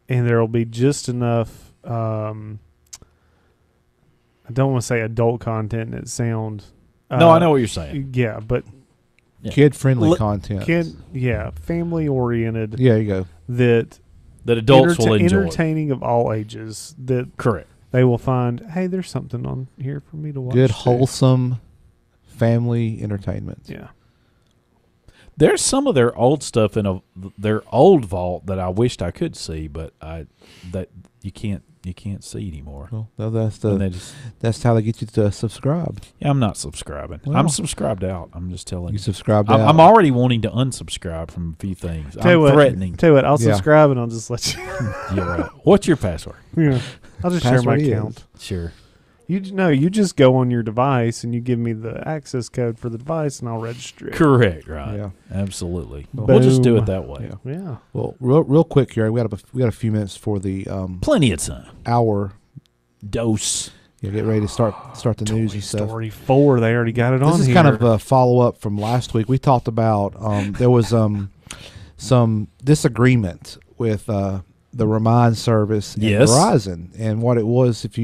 And there will be just enough. I don't want to say adult content. It sounds. No, I know what you're saying. Yeah, but Kid-friendly content. Family oriented. Yeah, you go. That adults will enjoy. Entertaining of all ages. That correct. They will find, hey, there's something on here for me to watch. Good, wholesome family entertainment. Yeah. There's some of their old stuff in their old vault that I wished I could see, but that you can't see anymore. Well, that's how they get you to subscribe. Yeah, I'm not subscribing. Well, I'm subscribed out. I'm just telling you. You subscribed out. I'm already wanting to unsubscribe from a few things. Threatening. Tell you what, I'll subscribe and I'll just let you. Yeah, right. What's your password? Yeah, I'll just share my account. Sure. You just go on your device and you give me the access code for the device and I'll register it. Correct. Right. Yeah. Absolutely. Boom. We'll just do it that way. Yeah. Well, real quick here, we got a few minutes for the plenty of time. Hour dose. Yeah, get ready to start the news and stuff. Story 4, they already got it on here. This is kind of a follow up from last week. We talked about there was some disagreement with the Remind service and Verizon, and what it was. If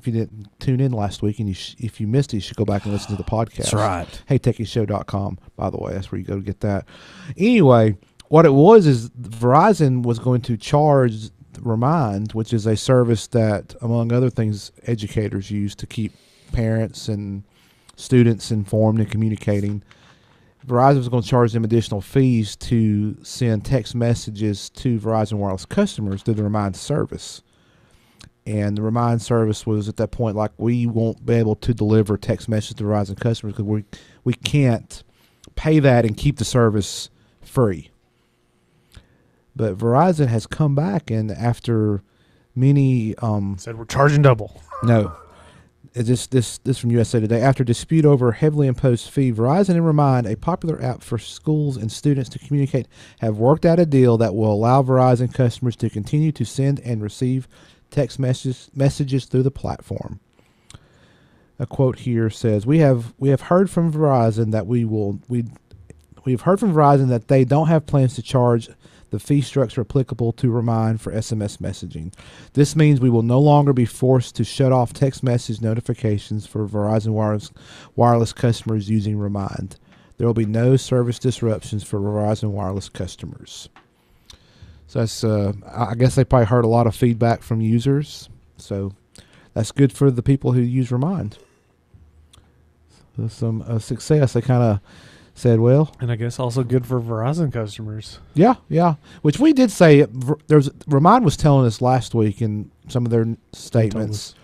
you didn't tune in last week and if you missed it, you should go back and listen to the podcast. That's right. HeyTechiesShow.com, by the way. That's where you go to get that. Anyway, what it was is Verizon was going to charge Remind, which is a service that, among other things, educators use to keep parents and students informed and communicating. Verizon was going to charge them additional fees to send text messages to Verizon Wireless customers through the Remind service. And the Remind service was at that point like, we won't be able to deliver text messages to Verizon customers because we can't pay that and keep the service free. But Verizon has come back, and after many said we're charging double. No. This from USA Today. After dispute over heavily imposed fee, Verizon and Remind, a popular app for schools and students to communicate, have worked out a deal that will allow Verizon customers to continue to send and receive text messages through the platform. A quote here says, "We have heard from Verizon that we have heard from Verizon that they don't have plans to charge the fee structure applicable to Remind for SMS messaging. This means we will no longer be forced to shut off text message notifications for Verizon Wireless customers using Remind. There will be no service disruptions for Verizon Wireless customers. So that's, I guess they probably heard a lot of feedback from users. So that's good for the people who use Remind. So some success. They kind of said, well, And I guess also good for Verizon customers. yeah. Which we did say. Remind was telling us last week in some of their statements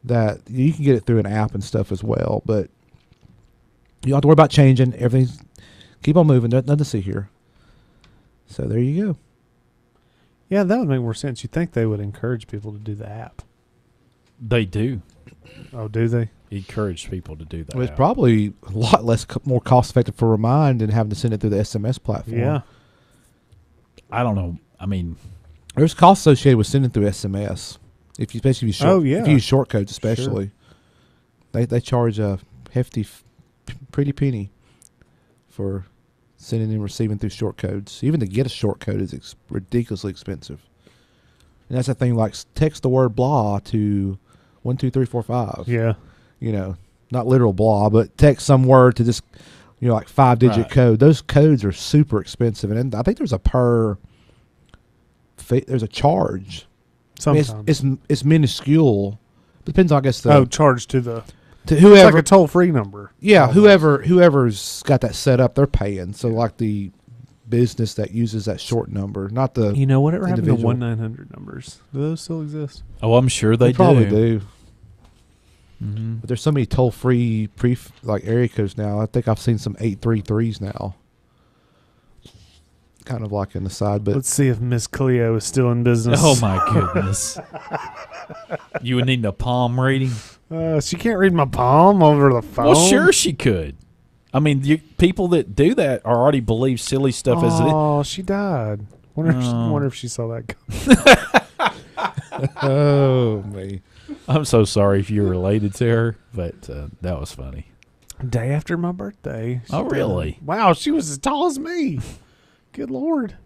that you can get it through an app and stuff as well, but you don't have to worry about changing. Everything's keep on moving. Nothing to see here. So there you go. Yeah, that would make more sense. You'd think they would encourage people to do the app. They do Oh, do they? encourage people to do that. Well, it's probably a lot more cost effective for Remind than having to send it through the SMS platform. Yeah. I don't know. I mean, There's costs associated with sending through SMS. Especially if you use short codes, especially. They charge a hefty, pretty penny for sending and receiving through short codes. Even to get a short code is ridiculously expensive. And that's the thing. Like text the word blah to 12345. Yeah. You know, not literal blah, but text some word to just, like 5-digit Right. code. Those codes are super expensive, and I think there's a charge. I mean, Sometimes. it's minuscule. Depends, I guess. Charge to the... To It's whoever, like a toll-free number. yeah, almost. whoever's got that set up, they're paying. So like the business that uses that short number, not the You know, whatever happened to individual. 1-900 numbers? Do those still exist? oh, I'm sure they probably do. do. Mm-hmm. But there's so many toll free area codes now. I think I've seen some 833s now. Kind of like an aside, but Let's see if Miss Cleo is still in business. Oh my goodness! You would need a palm reading. She can't read my palm over the phone. Well, sure she could. I mean, people that do that already believe silly stuff as it is. Oh, she died. Wonder Oh. if she saw that. oh me. I'm so sorry if you're related to her, but that was funny. Day after my birthday. Oh, She really? died. Wow, she was as tall as me. Good Lord.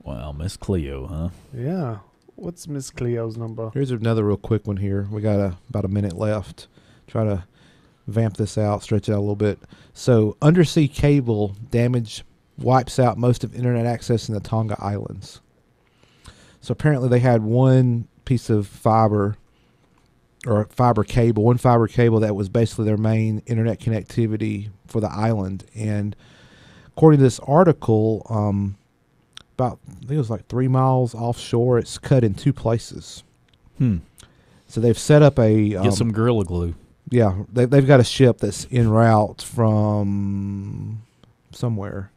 Wow, Miss Cleo, huh? Yeah. What's Miss Cleo's number? Here's another real quick one here. We got about a minute left. Try to vamp this out, stretch it out a little bit. So, undersea cable damage wipes out most of internet access in the Tonga Islands. So, apparently they had one piece of fiber or fiber cable that was basically their main internet connectivity for the island. And according to this article, about, I think it was like 3 miles offshore, it's cut in 2 places. So they've set up a Get some Gorilla Glue. yeah, they've got a ship that's en route from somewhere.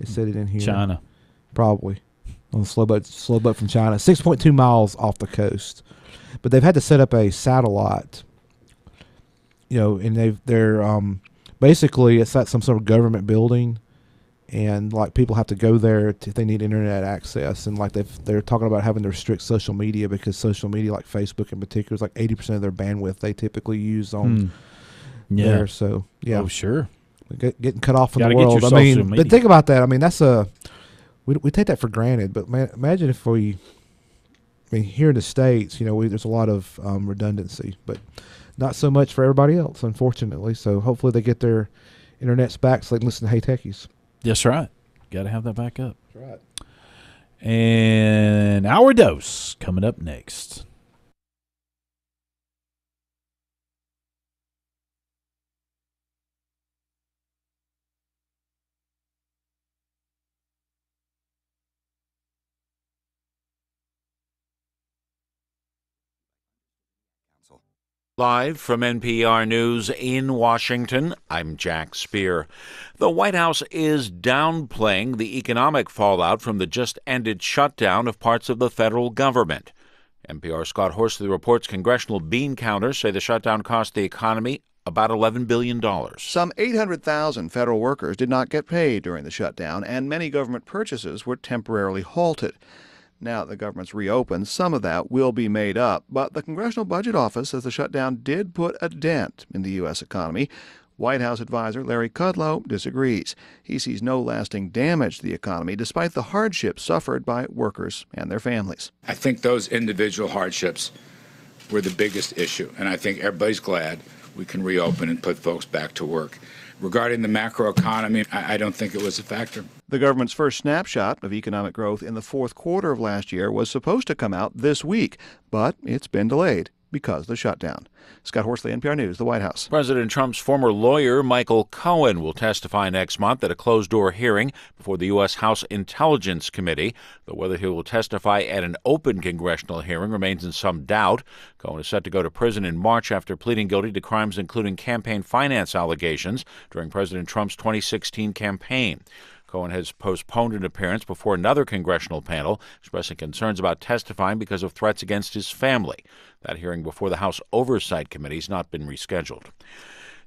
It said it in here. China. Probably on a slow boat from China, 6.2 miles off the coast. But they've had to set up a satellite. And they're basically it's at some sort of government building, and like people have to go there if they need internet access, and like they're talking about having to restrict social media because social media, like Facebook in particular, is like 80% of their bandwidth they typically use on Yeah. there. So yeah, Oh, sure. getting cut off from Gotta the get world. your I mean, social media. but think about that. I mean, that's we take that for granted. But imagine if here in the States, there's a lot of redundancy, but not so much for everybody else, unfortunately. So hopefully they get their internets back so they can listen to Hey Techies. That's right. Got to have that back up. That's right. And our dose coming up next. Live from NPR News in Washington, I'm Jack Speer. The White House is downplaying the economic fallout from the just-ended shutdown of parts of the federal government. NPR's Scott Horsley reports congressional bean counters say the shutdown cost the economy about $11 billion. Some 800,000 federal workers did not get paid during the shutdown, and many government purchases were temporarily halted. Now that the government's reopened, some of that will be made up, but the Congressional Budget Office says the shutdown did put a dent in the U.S. economy. White House advisor Larry Kudlow disagrees. He sees no lasting damage to the economy despite the hardships suffered by workers and their families. I think those individual hardships were the biggest issue, and I think everybody's glad we can reopen and put folks back to work. Regarding the macroeconomy, I don't think it was a factor. The government's first snapshot of economic growth in the fourth quarter of last year was supposed to come out this week, but it's been delayed because of the shutdown. Scott Horsley, NPR News, the White House. President Trump's former lawyer, Michael Cohen, will testify next month at a closed-door hearing before the U.S. House Intelligence Committee. But whether he will testify at an open congressional hearing remains in some doubt. Cohen is set to go to prison in March after pleading guilty to crimes including campaign finance allegations during President Trump's 2016 campaign. Cohen has postponed an appearance before another congressional panel, expressing concerns about testifying because of threats against his family. That hearing before the House Oversight Committee has not been rescheduled.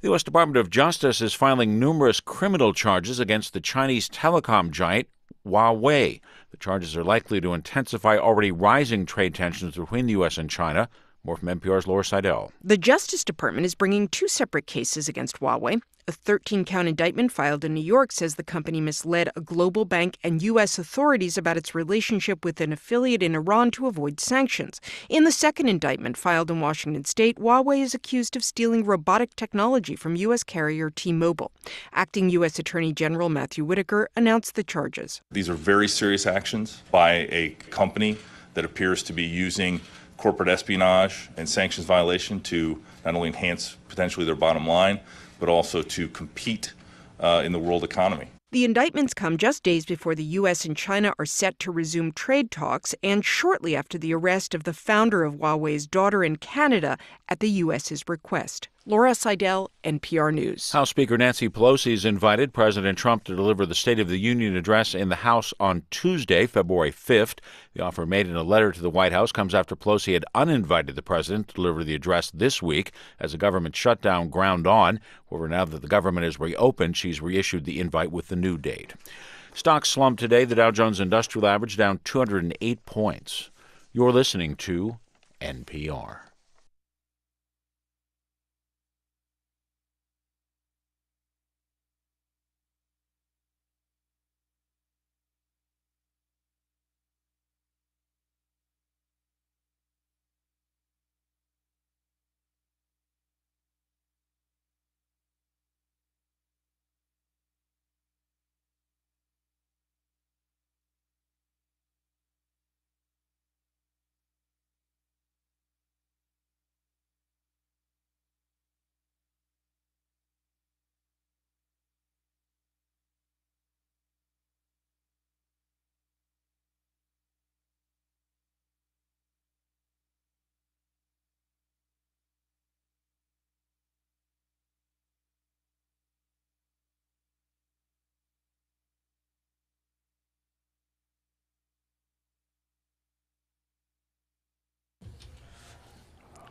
The U.S. Department of Justice is filing numerous criminal charges against the Chinese telecom giant Huawei. The charges are likely to intensify already rising trade tensions between the U.S. and China. More from NPR's Laura Seidel. The Justice Department is bringing two separate cases against Huawei. A 13-count indictment filed in New York says the company misled a global bank and U.S. authorities about its relationship with an affiliate in Iran to avoid sanctions. In the second indictment filed in Washington state, Huawei is accused of stealing robotic technology from U.S. carrier T-Mobile. Acting U.S. Attorney General Matthew Whitaker announced the charges. These are very serious actions by a company that appears to be using corporate espionage and sanctions violation to not only enhance potentially their bottom line, but also to compete in the world economy. The indictments come just days before the U.S. and China are set to resume trade talks and shortly after the arrest of the founder of Huawei's daughter in Canada at the U.S.'s request. Laura Seidel, NPR News. House Speaker Nancy Pelosi has invited President Trump to deliver the State of the Union address in the House on Tuesday, February 5th. The offer made in a letter to the White House comes after Pelosi had uninvited the president to deliver the address this week as the government shutdown ground on. However, now that the government is reopened, she's reissued the invite with the new date. Stocks slumped today. The Dow Jones Industrial Average down 208 points. You're listening to NPR.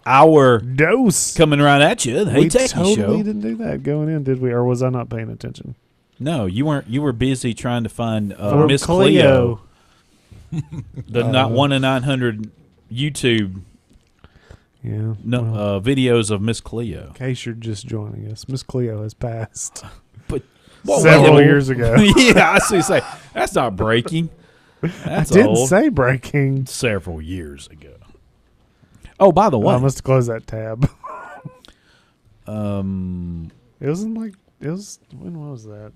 Our Dose. coming right at you. The Hey We Techie totally Show. didn't do that going in, did we? Or was I not paying attention? No, you weren't. You were busy trying to find Or Miss Cleo. The not 1 in 900 YouTube Yeah. videos of Miss Cleo. In case you're just joining us, Miss Cleo has passed But several years ago. Yeah, I see. Say that's not breaking. That's I didn't old. say breaking. Several years ago. Oh, by the way, I must close that tab. um, It wasn't like it was. When was that?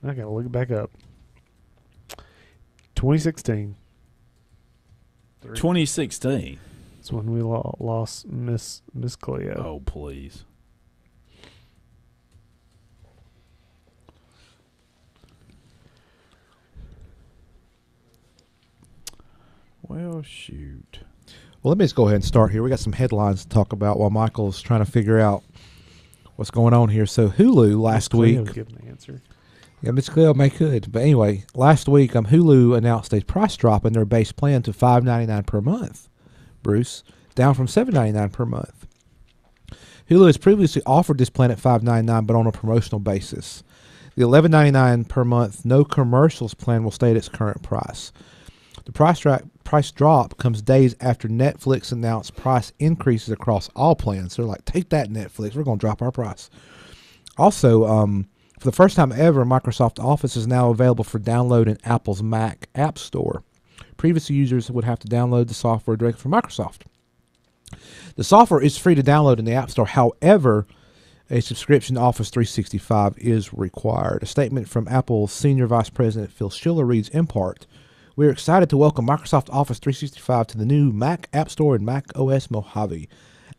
I gotta look it back up. 2016. 2016. That's when we lost Miss Cleo. Oh, please. Well, shoot. Well, let me just go ahead and start here. We got some headlines to talk about while Michael's trying to figure out what's going on here. So Hulu last Cleo week. give an answer. Yeah, Miss Cleo may could. But anyway, last week Hulu announced a price drop in their base plan to $5.99 per month. Bruce, down from $7.99 per month. Hulu has previously offered this plan at $5.99, but on a promotional basis. The $11.99 per month no commercials plan will stay at its current price. The price drop comes days after Netflix announced price increases across all plans. They're like, take that, Netflix. We're going to drop our price. Also, for the first time ever, Microsoft Office is now available for download in Apple's Mac App Store. Previous users would have to download the software directly from Microsoft. The software is free to download in the App Store. However, a subscription to Office 365 is required. A statement from Apple's Senior Vice President Phil Schiller reads, in part, "We're excited to welcome Microsoft Office 365 to the new Mac App Store and Mac OS Mojave.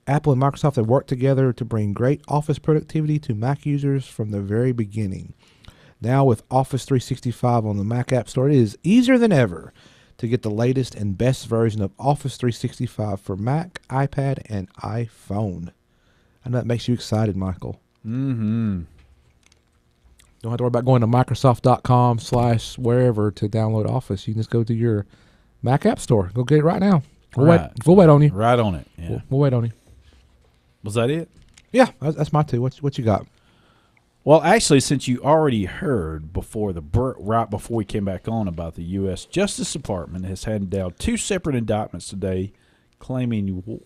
Apple and Microsoft have worked together to bring great Office productivity to Mac users from the very beginning. Now with Office 365 on the Mac App Store, it is easier than ever to get the latest and best version of Office 365 for Mac, iPad, and iPhone." I know that makes you excited, Michael. Mm-hmm. Don't have to worry about going to Microsoft.com/wherever to download Office. You can just go to your Mac App Store. Go get it right now. We'll wait on you. Right on it. Yeah. We'll wait on you. Was that it? Yeah, that's my two. What you got? Well, actually, since you already heard right before we came back on about the U.S. Justice Department has handed down 2 separate indictments today claiming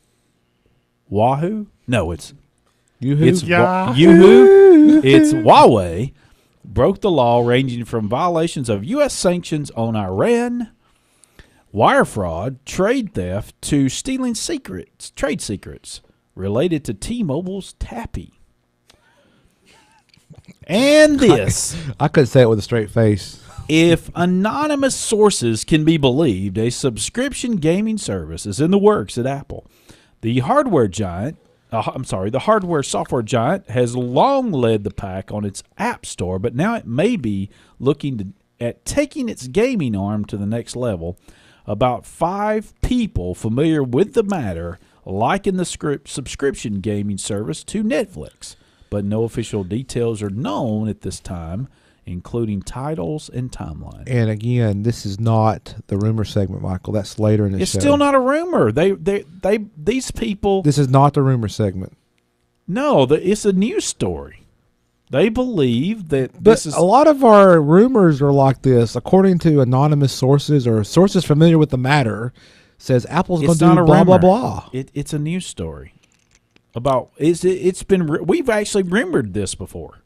Wahoo? No, it's Yoo-hoo? It's Yoo-hoo. It's Huawei broke the law ranging from violations of U.S. sanctions on Iran, wire fraud, trade theft, to stealing trade secrets related to T-Mobile's Tappy. And this. I couldn't say it with a straight face. If anonymous sources can be believed, a subscription gaming service is in the works at Apple. The hardware software giant has long led the pack on its App Store, but now it may be looking at taking its gaming arm to the next level. About 5 people familiar with the matter liken the subscription gaming service to Netflix, but no official details are known at this time, including titles and timeline. And again, this is not the rumor segment, Michael. That's later in the show. It's still not a rumor. These people. This is not the rumor segment. No, it's a news story. They believe that But this is a lot of our rumors are like this. According to anonymous sources or sources familiar with the matter, says Apple's going to do blah, blah, blah. It's a news story about we've actually rumored this before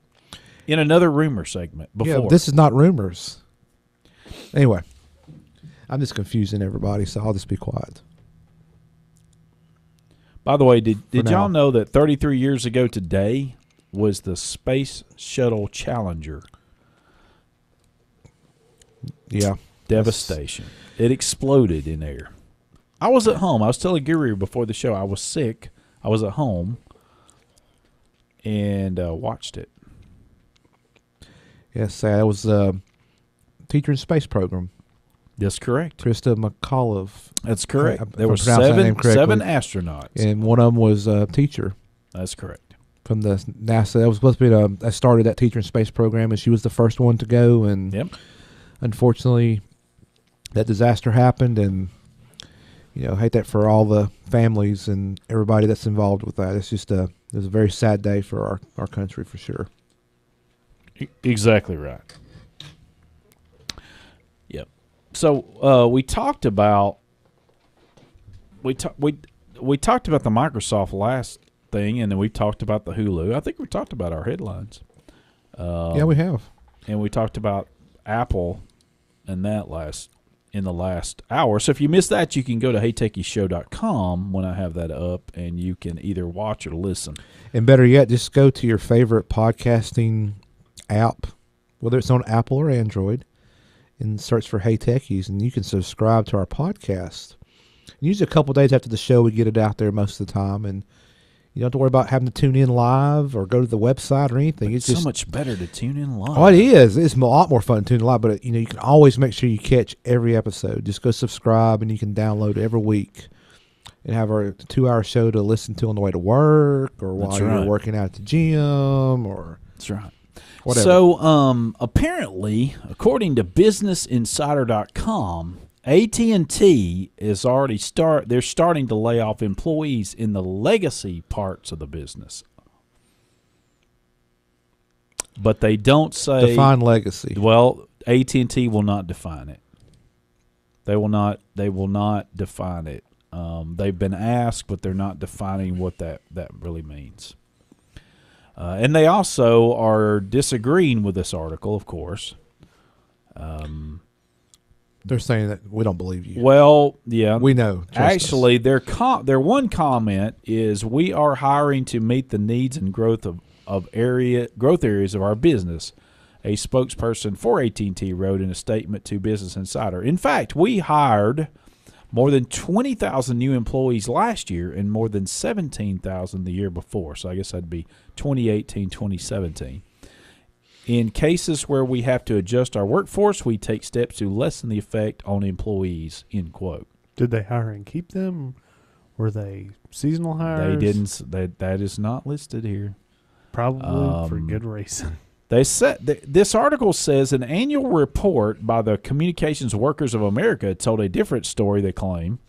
in another rumor segment before. Yeah, this is not rumors. Anyway, I'm just confusing everybody, so I'll just be quiet. By the way, did y'all know that 33 years ago today was the Space Shuttle Challenger? Yeah. Devastation. It exploded in air. I was at home. I was telling Guru before the show I was sick. I was at home and watched it. Yes, that was a teacher in space program. That's correct. Krista McAuliffe. That's correct. There I'm were pronouncing that name correctly. 7 astronauts. And one of them was a teacher. That's correct. From the NASA. That was supposed to be that started that teacher in space program, and she was the first one to go. And unfortunately, that disaster happened, and hate that for all the families and everybody that's involved with that. It's just it was a very sad day for our country for sure. Exactly right. Yep. So we talked about we talked about the Microsoft last thing, and then we talked about the Hulu. I think we talked about our headlines. Yeah, we have. And we talked about Apple and that in the last hour. So if you missed that, you can go to HeyTechiesShow.com when I have that up, and you can either watch or listen. And better yet, just go to your favorite podcasting app, whether it's on Apple or Android, and search for Hey Techies, and you can subscribe to our podcast. And usually a couple days after the show, we get it out there most of the time, and you don't have to worry about having to tune in live or go to the website or anything. It's just so much better to tune in live. Oh, it is. It's a lot more fun to tune in live, but you can always make sure you catch every episode. Just go subscribe, and you can download every week and have our 2-hour show to listen to on the way to work or while you're working out at the gym or that's right. Whatever. So apparently, according to BusinessInsider.com, AT&T is already they're starting to lay off employees in the legacy parts of the business. But they don't say define legacy. Well, AT&T will not define it. They will not define it. They've been asked, but they're not defining what that really means. And they also are disagreeing with this article, of course. They're saying that we don't believe you. Well, yeah, we know. Actually, their one comment is, "We are hiring to meet the needs and growth areas of our business." A spokesperson for AT&T wrote in a statement to Business Insider. In fact, we hired more than 20,000 new employees last year and more than 17,000 the year before. So I guess that'd be 2018, 2017. In cases where we have to adjust our workforce, we take steps to lessen the effect on employees, end quote. Did they hire and keep them? Were they seasonal hires? They didn't. That is not listed here. Probably for good reason. They said this article says an annual report by the Communications Workers of America told a different story. They claim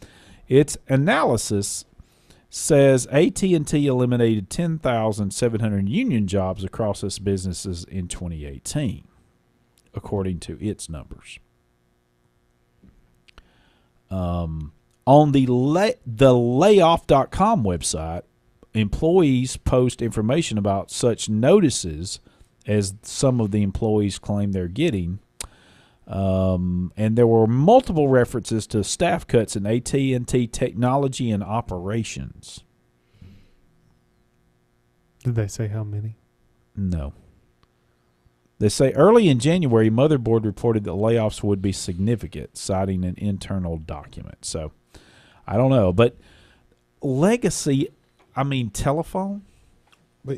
its analysis says AT&T eliminated 10,700 union jobs across its businesses in 2018, according to its numbers. On the layoff.com website, employees post information about such notices as some of the employees claim they're getting. And there were multiple references to staff cuts in AT&T technology and operations. Did they say how many? No. They say early in January, Motherboard reported that layoffs would be significant, citing an internal document. So, I don't know. But legacy, telephone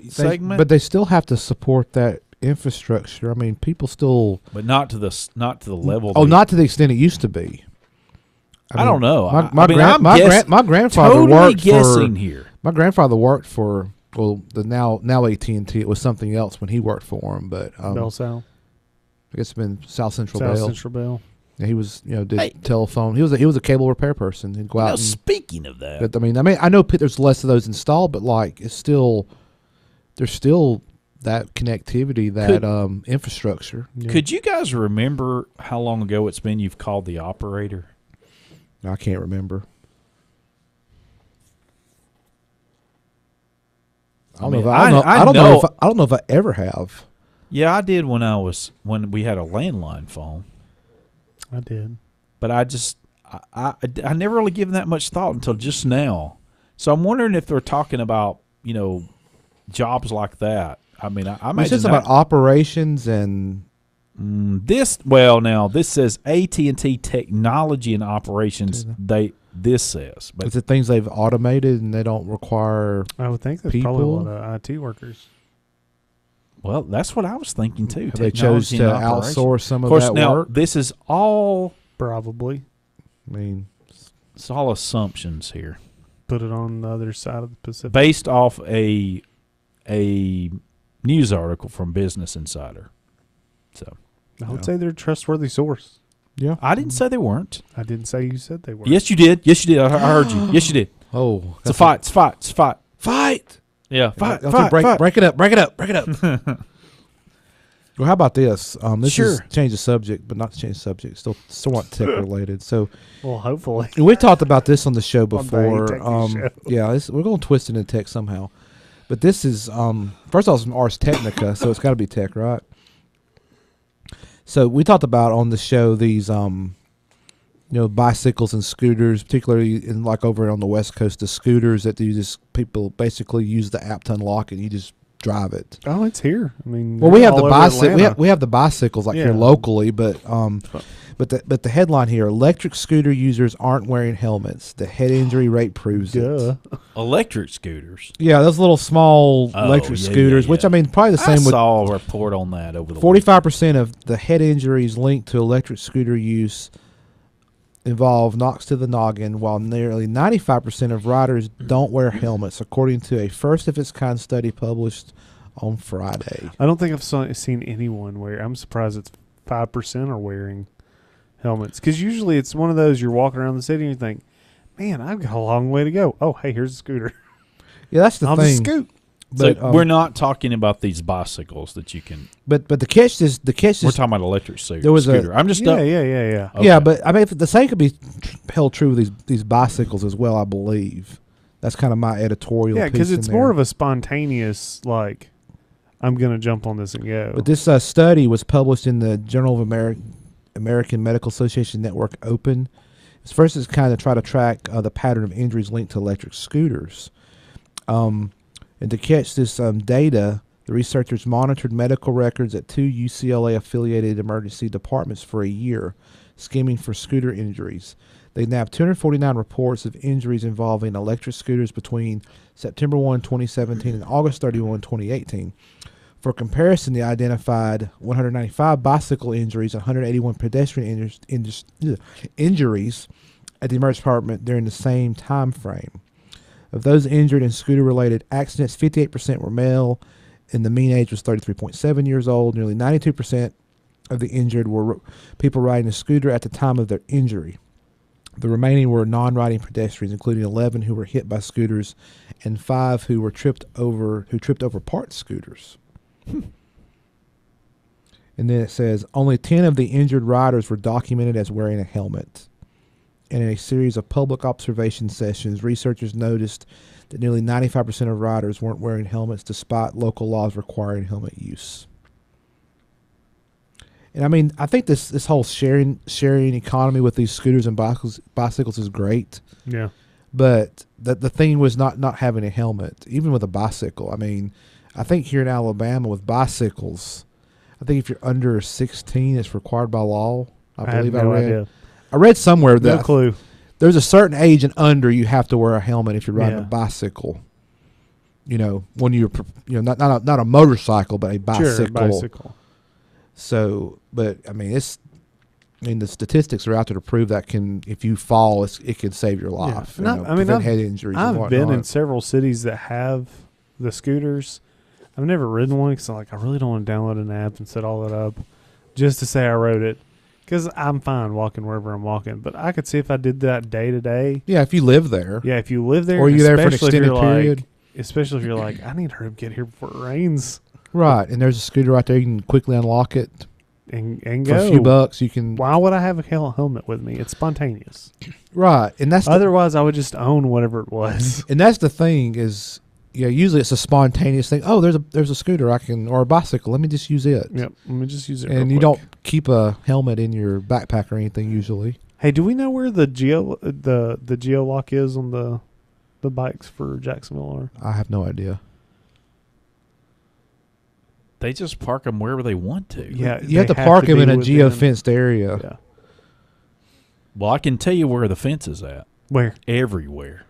segment. But they still have to support that infrastructure. I mean, people still, but not to the level. Oh, not to the extent it used to be. I don't know. My grandfather totally worked guessing for. Here. My grandfather worked for the now AT&T. It was something else when he worked for him, but Bell South. I guess it's been South Central Bell. Yeah, he was did telephone. He was a cable repair person. He'd go out. Speaking of that, but, I know there's less of those installed, but there's still that connectivity, that infrastructure. Yeah. Could you guys remember how long ago it's been you've called the operator? I can't remember. I don't know if I ever have. Yeah, I did when we had a landline phone. I did. But I never really given that much thought until just now. So I'm wondering if they're talking about, jobs like that. I imagine it's about operations and this says AT&T technology and operations. This says, but is it things they've automated and they don't require? I would think there's people? probably a lot of IT workers. Well, that's what I was thinking too. They chose to outsource some of that now, work. This is all probably. It's all assumptions here. Put it on the other side of the Pacific, based off a news article from Business Insider. So I would say they're a trustworthy source. Yeah, I didn't say they weren't. I didn't say you said they were. Yes, you did. I heard you. Yes, you did. Oh, it's a fight. It's a fight. Fight. Yeah, fight. Break it up. Well, how about this? This is change the subject, but not to change the subject. Still somewhat tech related. So, well, hopefully, we talked about this on the show before. Show. Yeah, we're going to twist it into tech somehow. But this is first of all, it's from Ars Technica, so it's got to be tech, right? So we talked about on the show these bicycles and scooters, particularly in over on the West Coast, the scooters that people basically use the app to unlock it. And you just drive it. Oh, it's here. Well, we have the bicycle. We have the bicycles here locally, but the headline here: electric scooter users aren't wearing helmets. The head injury rate proves it. Electric scooters. Yeah, those little small electric scooters, which probably the same. I saw a report on that over the 45% of the head injuries linked to electric scooter use involve knocks to the noggin, while nearly 95% of riders don't wear helmets, according to a first-of-its-kind study published on Friday. I don't think I've seen anyone wear. I'm surprised it's 5% are wearing helmets, because usually it's one of those you're walking around the city and you think, man, I've got a long way to go. Oh, hey, here's a scooter. Yeah, that's the thing. I'll just scoot. But So we're not talking about these bicycles that you can. but the catch is We're talking about electric scooter. There was I'm just Yeah, up. yeah. Okay. Yeah, but I mean, the same could be held true with these bicycles as well. I believe that's kind of my editorial. Yeah, because piece it's in more there. of a spontaneous, like, I'm going to jump on this and go. But this study was published in the Journal of American Medical Association Network Open. Its first is kind of try to track the pattern of injuries linked to electric scooters. And to catch this data, the researchers monitored medical records at 2 UCLA-affiliated emergency departments for a year, skimming for scooter injuries. They nabbed 249 reports of injuries involving electric scooters between September 1, 2017 and August 31, 2018. For comparison, they identified 195 bicycle injuries and 181 pedestrian injuries at the emergency department during the same time frame. Of those injured in scooter-related accidents, 58% were male, and the mean age was 33.7 years old. Nearly 92% of the injured were people riding a scooter at the time of their injury. The remaining were non-riding pedestrians, including 11 who were hit by scooters and 5 who tripped over parked scooters. And then it says only 10 of the injured riders were documented as wearing a helmet. And in a series of public observation sessions, researchers noticed that nearly 95% of riders weren't wearing helmets despite local laws requiring helmet use. And I mean, I think this whole sharing economy with these scooters and bicycles is great. Yeah. But the thing was not having a helmet, even with a bicycle. I mean, I think here in Alabama with bicycles, I think if you're under 16, it's required by law. I believe have no I read. idea. I read somewhere that No clue. there's a certain age and under you have to wear a helmet if you're riding a bicycle. You know, when you're not a motorcycle but a bicycle. Sure, bicycle. So, but I mean, the statistics are out there to prove that if you fall, it can save your life. Yeah. Prevent head injuries. and I've been in whatnot. several cities that have the scooters. I've never ridden one because I really don't want to download an app and set all that up just to say I rode it. Because I'm fine walking wherever I'm walking, but I could see if I did that day to day. Yeah, if you live there. Yeah, if you live there, Or you're there for an especially if extended you're period. Especially if you're like, I need to hurry up, get here before it rains Right, and there's a scooter right there. You can quickly unlock it and for go. a few bucks. You can. Why would I have a helmet with me? It's spontaneous. Right, and that's Otherwise, I would just own whatever it was. and that's the thing is, usually it's a spontaneous thing. Oh, there's a scooter or a bicycle. Let me just use it. Yep, let me just use it. And real you quick. don't keep a helmet in your backpack or anything usually. Hey, do we know where the geo lock is on the bikes for Jacksonville? Or I have no idea. They just park them wherever they want to. yeah, You have they to park them be in a within- geo-fenced area. Yeah, Well, I can tell you where the fence is at. where? Everywhere.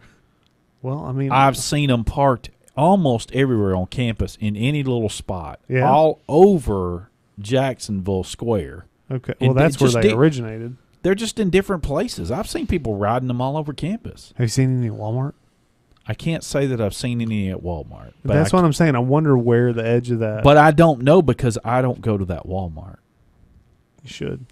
Well, I mean, I've seen them parked almost everywhere on campus in any little spot. Yeah. All over Jacksonville Square. okay. and Well, that's it where just they did- originated. They're just in different places. I've seen people riding them all over campus. Have you seen any at Walmart? I can't say that I've seen any at Walmart. But That's what I'm saying. I wonder where the edge of that. But I don't know because I don't go to that Walmart. you should.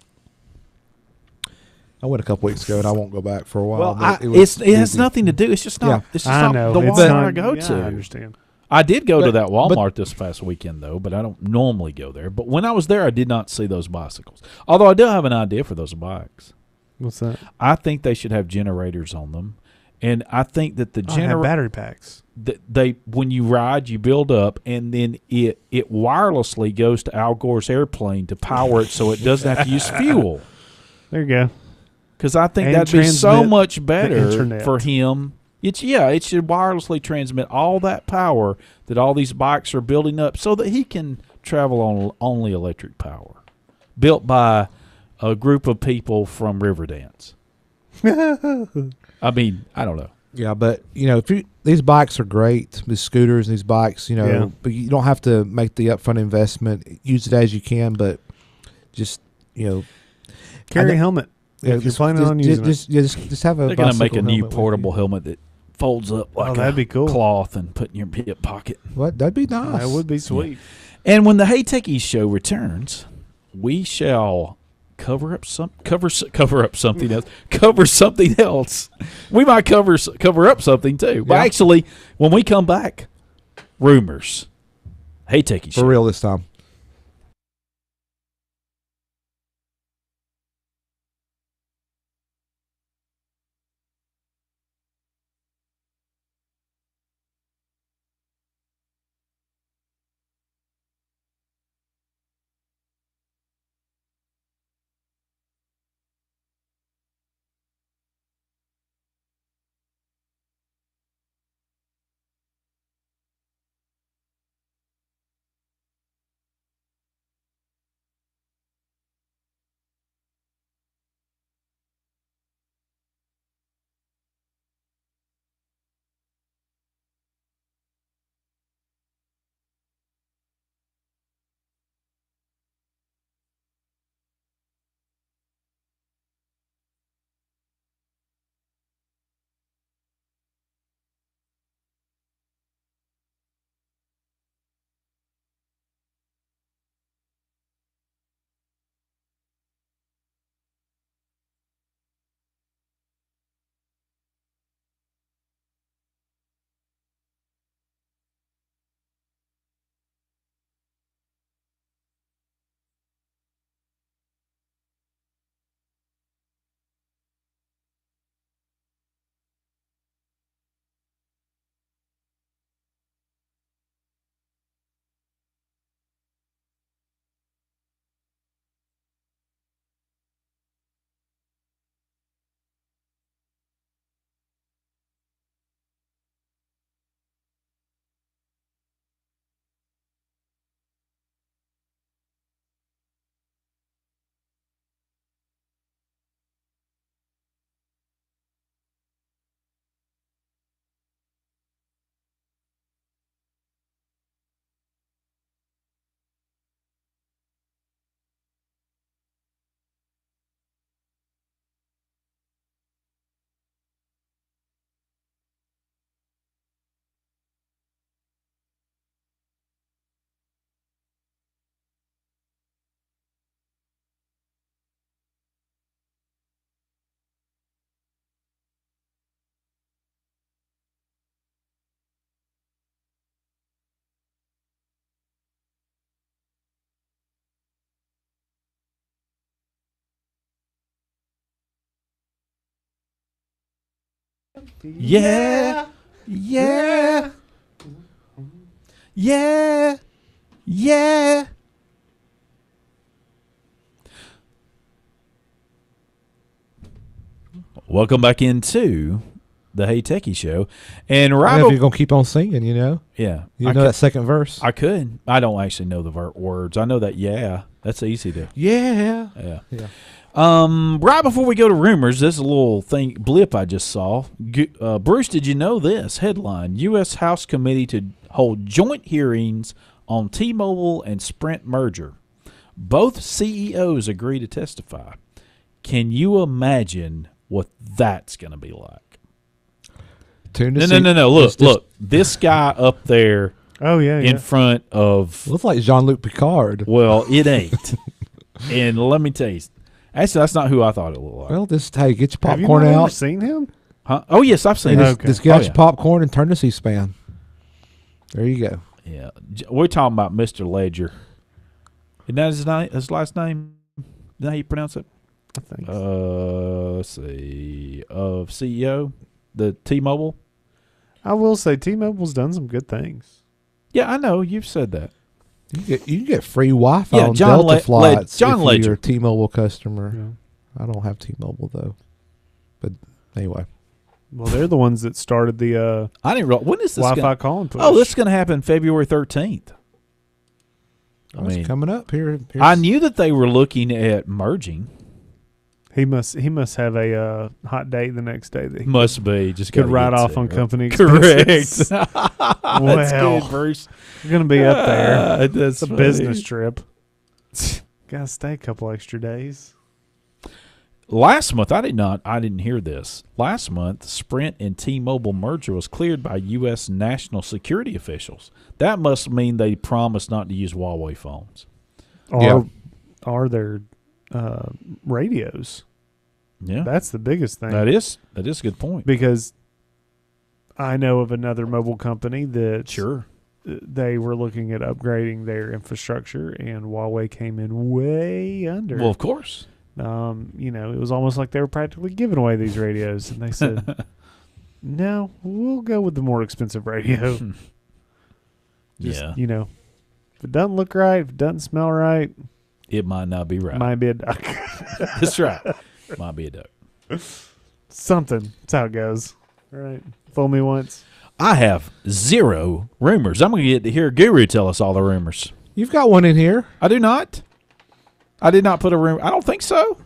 I went a couple weeks ago, and I won't go back for a while. Well, but it was has busy. nothing to do. It's just not. Yeah. It's just I not know the it's Walmart not- I go yeah, to. I understand. I did go to But- that Walmart this past weekend, though, but I don't normally go there. But when I was there, I did not see those bicycles. Although I do have an idea for those bikes. What's that? I think they should have generators on them, and I think that the Have generator battery packs. they when you ride, you build up, and then it wirelessly goes to Al Gore's airplane to power it, so it doesn't have to use fuel. There you go. Because I think And that'd be so transmit much the better internet. for him. It should wirelessly transmit all that power that all these bikes are building up so that he can travel on only electric power, built by a group of people from Riverdance. I mean, I don't know. Yeah, but these bikes are great. These scooters and these bikes, Yeah. but you don't have to make the upfront investment. Use it as you can, but just Carry I a helmet. If you're planning on using it. just have a. They're going to make a bicycle new helmet with portable you. helmet that folds up like that'd a be cool. cloth and put in your hip pocket. What? That'd be nice. That would be sweet. And when the Hey Techies show returns, we shall cover up something else. Cover something else. We might cover up something too. But Yeah. actually, when we come back, rumors. Hey, Techies. For real this time. Yeah. Yeah. Yeah. Yeah. Welcome back into the Hey Techie Show. And I right don't know if you're going to keep on singing, you know? yeah. You I know could, that second verse? I could. I don't actually know the words. I know that yeah. That's easy to. Yeah. Yeah. Yeah. Right before we go to rumors, this is a little blip I just saw. Bruce, did you know this? Headline: U.S. House Committee to hold joint hearings on T-Mobile and Sprint merger. Both CEOs agree to testify. Can you imagine what that's going to be like? No. Look. This guy up there Oh yeah, in front of. Looks like Jean-Luc Picard. Well, it ain't. And let me tell you. Actually, that's not who I thought it looked like. Well, just, hey, get your Have you popcorn not ever out. seen him? Huh? Oh, yes, I've seen Hey, it. just, just get out Oh, your popcorn and turn the C-SPAN. There you go. Yeah. We're talking about Mr. Ledger. Isn't that his last name? Is that how you pronounce it? I think. So. Let's see. CEO, the T-Mobile. I will say T-Mobile's done some good things. Yeah, I know. You've said that. You can get free Wi-Fi Yeah, on John Delta flights John if Ledger. you're a T-Mobile customer. Yeah. I don't have T-Mobile, though. But anyway. Well, they're the ones that started the I didn't realize. When is this Wi-Fi gonna, calling push. Oh, this is going to happen February 13th. I It's mean, coming up here. I knew that they were looking at merging. He must have a hot date the next day that he Must be. Just could gotta write get off to on it. company Correct. expenses. That's Well, good, Bruce. You're going to be up there. That's It's a funny. business trip. Got to stay a couple extra days. Last month, I didn't hear this. Last month, Sprint and T-Mobile merger was cleared by U.S. national security officials. That must mean they promised not to use Huawei phones. Are there radios? Yeah, That's the biggest thing. that is a good point. Because I know of another mobile company that Sure. they were looking at upgrading their infrastructure, and Huawei came in way under. Well, of course. It was almost like they were practically giving away these radios, and they said, "No, we'll go with the more expensive radio." Just, Yeah. If it doesn't look right, if it doesn't smell right, It might not be right. it might be a duck. That's right. Might be a duck. Something. That's how it goes. All right. Fool me once. I have 0 rumors. I'm going to get to hear Guru tell us all the rumors. You've got one in here. I do not. I did not put a rumor. I don't think so.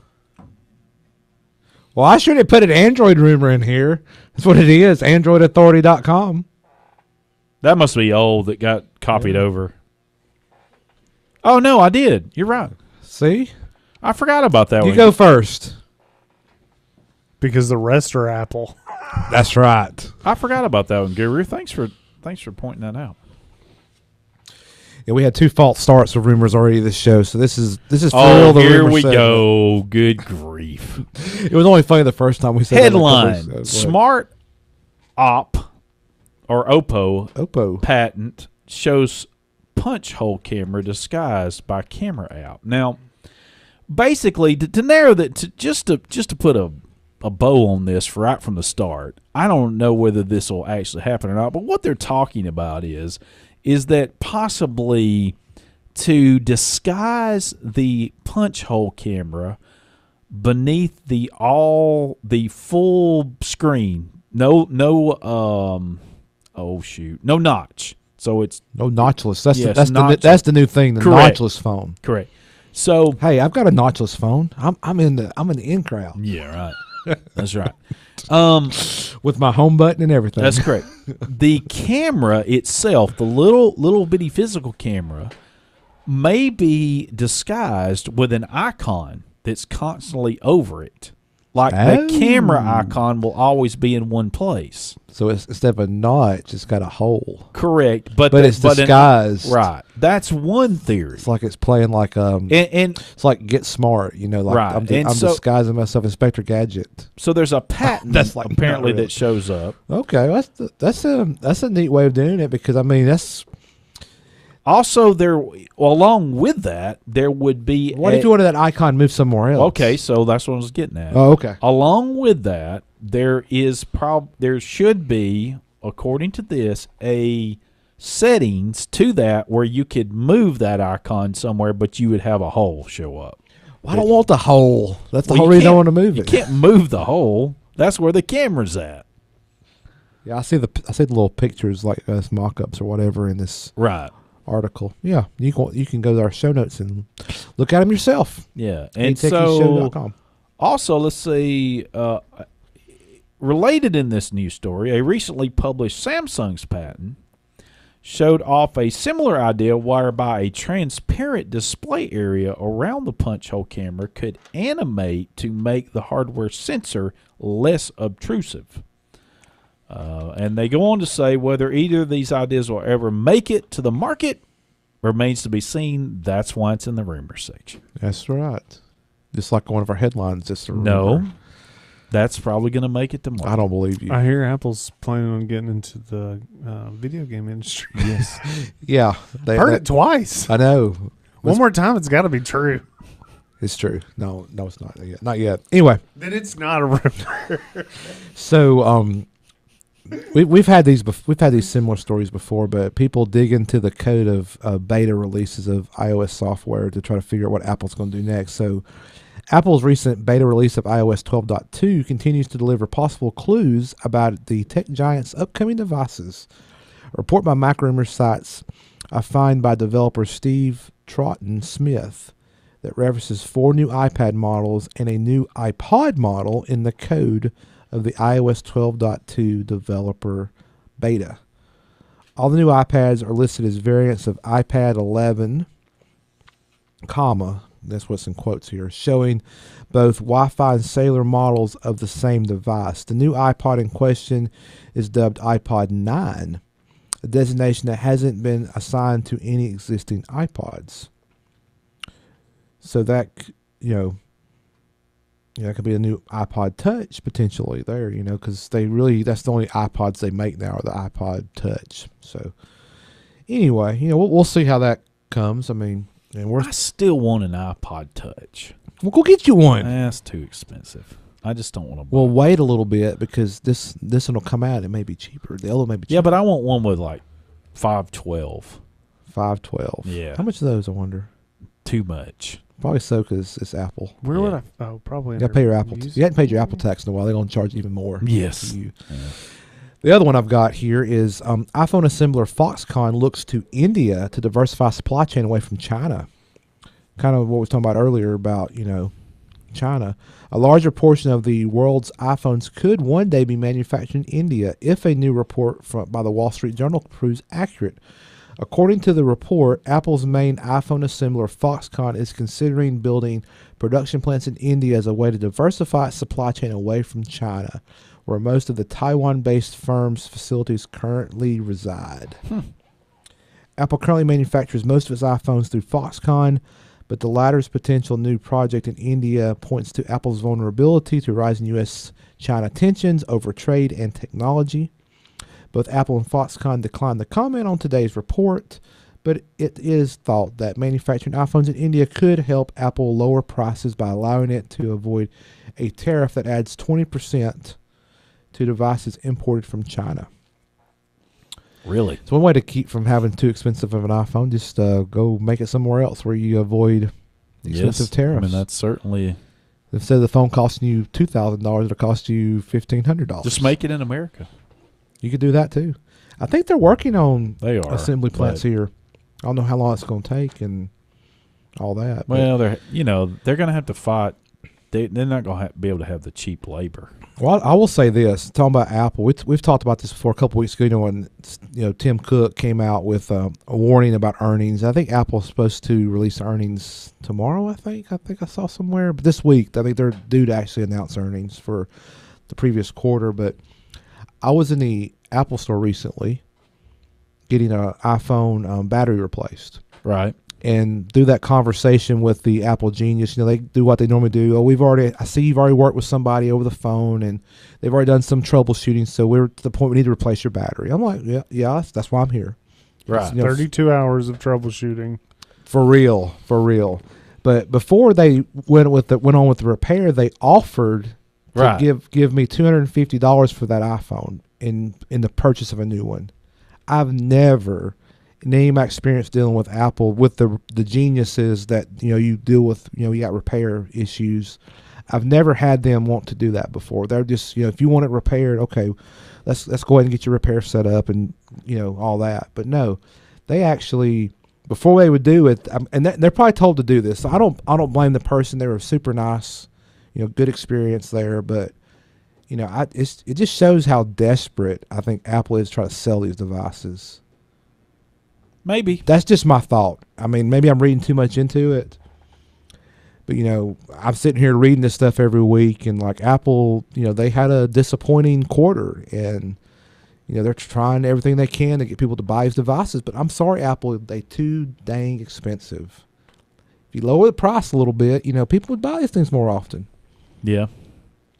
Well, I should have put an Android rumor in here. That's what it is. AndroidAuthority.com. That must be old that got copied over. Oh, no, I did. You're right. See? I forgot about that You one. go first. Because the rest are Apple. That's right. I forgot about that one, Guru. Thanks for pointing that out. Yeah, we had 2 false starts of rumors already this show, so this is for Oh, real. The here rumor we segment. go. Good grief. It was only funny the first time we said Headline: that. Go Smart Op or Oppo. patent shows punch hole camera disguised by camera app. Now, basically, to narrow that, just to put a bow on this right from the start. I don't know whether this will actually happen or not, but what they're talking about is that possibly to disguise the punch hole camera beneath the full screen. No notch. So it's No notchless. That's Yes, that's the new thing. The Correct. notchless phone. correct. So Hey, I've got a notchless phone. I'm in the in crowd yeah, right. That's right. with my home button and everything. That's correct. The camera itself, the little bitty physical camera, may be disguised with an icon that's constantly over it. Like the camera icon will always be in one place. So it's, instead of a notch, it's got a hole. Correct, but It's disguised. Right. That's one theory. It's like it's playing like And it's like Get Smart. Like Right. I'm And so- disguising myself as Inspector Gadget. so there's a patent That's like apparently not really. that shows up. Okay, that's a neat way of doing it because I mean that's Also, along with that, there would be what if you wanted that icon moved somewhere else? Okay, so that's what I was getting at. Oh, okay. Along with that, there should be, according to this, a settings to that where you could move that icon somewhere, but you would have a hole show up. Well, I don't want the hole. That's the Well, whole you reason I can't- want to move You it. can't move the hole. That's where the camera's at. Yeah, I see the little pictures like mock-ups or whatever in this Right. article. Yeah, you can go to our show notes and look at them yourself. Yeah. And so, HeyTechiesShow.com. also, let's see, related in this news story, a recently published Samsung's patent showed off a similar idea whereby a transparent display area around the punch hole camera could animate to make the hardware sensor less obtrusive. And they go on to say whether either of these ideas will ever make it to the market remains to be seen. That's why it's in the rumor section. That's right. Just like one of our headlines. Just a No, rumor. that's probably going to make it to market. I don't believe you. I hear Apple's planning on getting into the video game industry. Yes. Yeah, Heard it twice. I know. One more time, it's got to be true. It's true. No, it's not yet. Not yet. Anyway, Then it's not a rumor. so we've had these similar stories before, but people dig into the code of beta releases of iOS software to try to figure out what Apple's going to do next. So Apple's recent beta release of iOS 12.2 continues to deliver possible clues about the tech giant's upcoming devices. A report by MacRumors cites a find by developer Steve Troughton Smith that references 4 new iPad models and a new iPod model in the code of the iOS 12.2 developer beta. All the new iPads are listed as variants of iPad 11, that's what's in quotes here, showing both Wi-Fi and cellular models of the same device. The new iPod in question is dubbed iPod 9, a designation that hasn't been assigned to any existing iPods. So that, that could be a new iPod Touch potentially there, because that's the only iPods they make now are the iPod Touch. So Anyway, we'll see how that comes. I mean, and I still want an iPod Touch. we'll go get you one. That's too expensive. I just don't want to buy We'll it. wait a little bit because this one will come out. It may be cheaper. The other one may be cheaper. Yeah, but I want one with like 512. 512. Yeah. How much are those? I wonder. Too much. Probably so because it's Apple. Where would I? Oh, probably. You got to pay your Apple. You hadn't paid your Apple tax in a while. They're going to charge even more. Yes. for you. The other one I've got here is iPhone assembler Foxconn looks to India to diversify supply chain away from China. Kind of what we were talking about earlier about, China. A larger portion of the world's iPhones could one day be manufactured in India if a new report by the Wall Street Journal proves accurate. According to the report, Apple's main iPhone assembler Foxconn is considering building production plants in India as a way to diversify its supply chain away from China, where most of the Taiwan-based firm's facilities currently reside. Apple currently manufactures most of its iPhones through Foxconn, but the latter's potential new project in India points to Apple's vulnerability to rising U.S.-China tensions over trade and technology. Both Apple and Foxconn declined to comment on today's report, but it is thought that manufacturing iPhones in India could help Apple lower prices by allowing it to avoid a tariff that adds 20% to devices imported from China. Really? It's one way to keep from having too expensive of an iPhone. Just go make it somewhere else where you avoid expensive tariffs. I mean, that's certainly... Instead of the phone costing you $2,000, it'll cost you $1,500. Just make it in America. You could do that too. I think they're working on assembly plants but- here. I don't know how long it's going to take and all that. Well, they're going to have to fight. They're not going to be able to have the cheap labor. Well, I will say this. Talking about Apple, we've talked about this before a couple weeks ago. When Tim Cook came out with a warning about earnings. I think Apple's supposed to release earnings tomorrow. I think I saw somewhere, but this week I think they're due to actually announce earnings for the previous quarter. But I was in the Apple store recently, getting an iPhone battery replaced. Right. And through that conversation with the Apple genius, they do what they normally do. Oh, I see you've already worked with somebody over the phone, and they've already done some troubleshooting. So we're to the point we need to replace your battery. I'm like, yeah, that's why I'm here. Right. 32 hours of troubleshooting. For real. But before they went on with the repair, they offered to give me $250 for that iPhone in the purchase of a new one. I've never, in any of my experience dealing with Apple, with the geniuses that you deal with, you got repair issues, I've never had them want to do that before. They're just, if you want it repaired, okay, let's go ahead and get your repair set up and all that. But no, they actually, before they would do it, and they're probably told to do this. So I don't blame the person. They were super nice, good experience there, but. It just shows how desperate I think Apple is trying to sell these devices. Maybe. That's just my thought. I mean, maybe I'm reading too much into it. But, I'm sitting here reading this stuff every week, and like Apple, they had a disappointing quarter, and, they're trying everything they can to get people to buy these devices. But I'm sorry, Apple, they're too dang expensive. If you lower the price a little bit, people would buy these things more often. Yeah.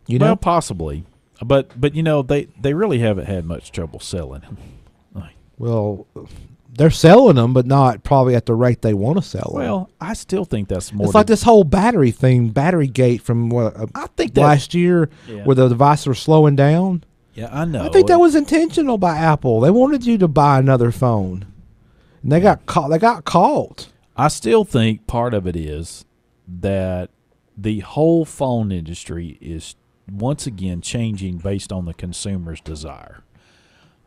Well, possibly, but they really haven't had much trouble selling them. Well, they're selling them, but not probably at the rate they want to sell them. Well, I still think that's more. It's like this whole battery thing, Battery Gate from I think last year, where the devices were slowing down. Yeah, I know. I think that was intentional by Apple. They wanted you to buy another phone, and they got caught. They got caught. I still think part of it is that the whole phone industry is once again changing based on the consumer's desire.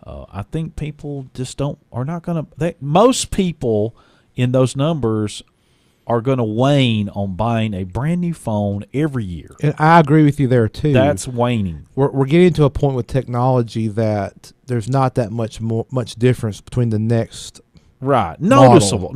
I think people just are not going to. Most people in those numbers are going to wane on buying a brand new phone every year. And I agree with you there too. That's waning. We're getting to a point with technology that there's not that much difference between the next. Right. Noticeable.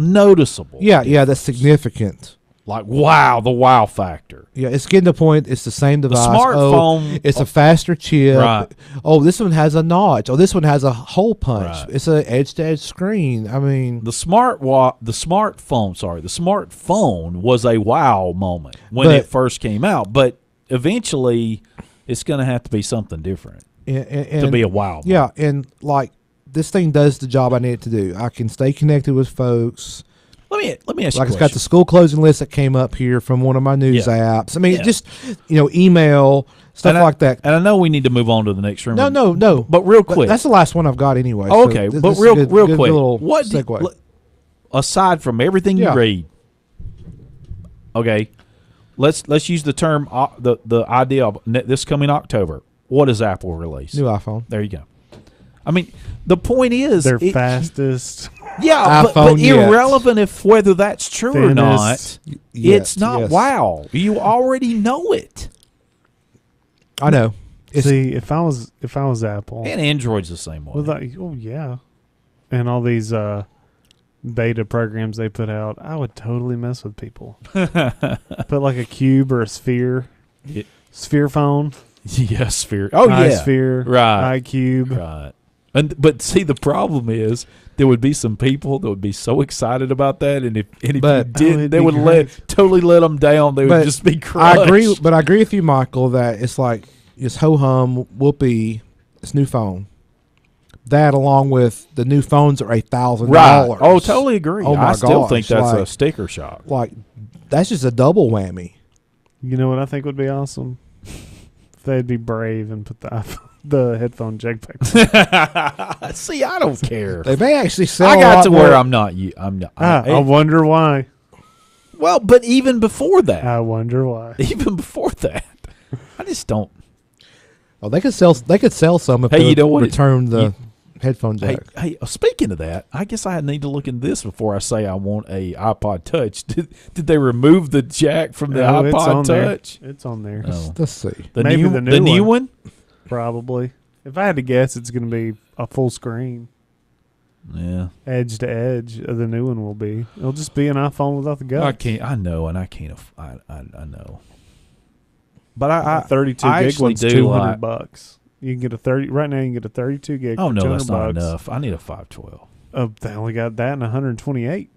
Yeah, that's significant. Like, wow, the wow factor. Yeah, it's getting to the point, it's the same device. The smartphone. It's a faster chip. Right. Oh, this one has a notch. Oh, this one has a hole punch. Right. It's an edge-to-edge screen. I mean. The smartphone was a wow moment when it first came out. But eventually, it's going to have to be something different to be a wow moment. Yeah, and like this thing does the job I need it to do. I can stay connected with folks. Let me ask you a It's question. got the school closing list that came up here from one of my news apps. I mean, just email stuff like that. And I know we need to move on to the next room. No. But real quick, that's the last one I've got anyway. Oh, so okay, this but is a real good quick, little what segue. aside from everything you read, okay, let's use the term the idea of this coming October. What does Apple release? New iPhone. There you go. I mean, the point is Their fastest. Yeah, but iPhone yet. irrelevant if whether that's true or not, it's not yes. wow. You already know it. I know. See, if I was Apple, And Android's the same way. yeah, and all these beta programs they put out, I would totally mess with people. Put like a cube or a sphere, sphere phone. Yeah, Sphere. Oh, yeah. iSphere, Right. iCube. Right. But see, the problem is there would be some people that would be so excited about that, and if you didn't, they would totally let them down. They would just be crushed. I agree with you, Michael, that it's like it's ho hum, whoopee, it's new phone. That along with the new phones are $1,000. Right. Oh, totally agree. Oh my I still gosh, think that's like, a sticker shock. Like that's just a double whammy. You know what I think would be awesome? If they'd be brave and put the headphone jack back. See, I don't care. They may actually sell. I got to where more. I'm not. I wonder why. Well, but even before that, I wonder why. even before that, I just don't. Oh, they could sell. They could sell some if Hey, they you know would what? return the headphone jack. Hey, speaking of that, I guess I need to look into this before I say I want a iPod Touch. Did they remove the jack from the No, it's iPod on there. Touch? It's on there. Oh. Let's see. Maybe the new one? Probably. If I had to guess, it's going to be a full screen. Yeah. Edge to edge. The new one will be. It'll just be an iPhone without the guts. I can't. I know, and I can't. I know. But I 32 I gig actually one's do $200. You can get a 30 right now. You can get a 32 gig. Oh for no, $200. that's not enough. I need a 512. They only got that and 128,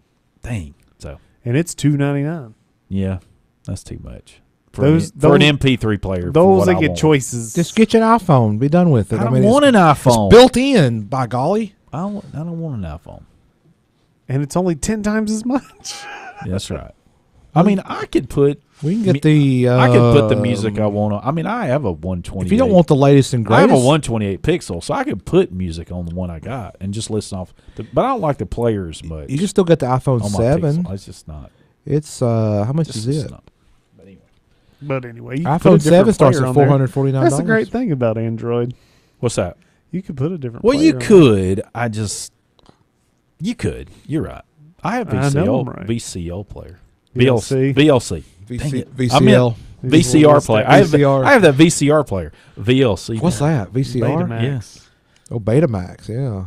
Dang. So and it's $299. yeah, that's too much for Those- an those- MP3 player. for Those what that I get want. choices. Just get you an iPhone. Be done with it. I don't mean, want an iPhone. It's built in. By golly. I don't want an iPhone. and it's only 10 times as much. Yeah, that's right. I mean, I could put. We can get the. I could put the music I want on. I mean, I have a 128. If you don't want the latest and I have greatest, a 128 pixel, so I could put music on the one I got and just listen off. But I don't like the players much. you can still get the iPhone on my 7. Pixel. It's just not. It's how much Just is it? not. But anyway, But anyway, you can put a iPhone different 7 starts player at on there. $449. That's the great thing about Android. what's that? You could put a different. Well, player you on there. could. You could. You're right. I have I know VCL I'm right. VCL player. VLC. VLC. Dang VC, it. I meant VCL. VCR player. VCR. I have that VCR player. VLC. What's that? VCR? Betamax. Yes. Oh, Betamax. Yeah.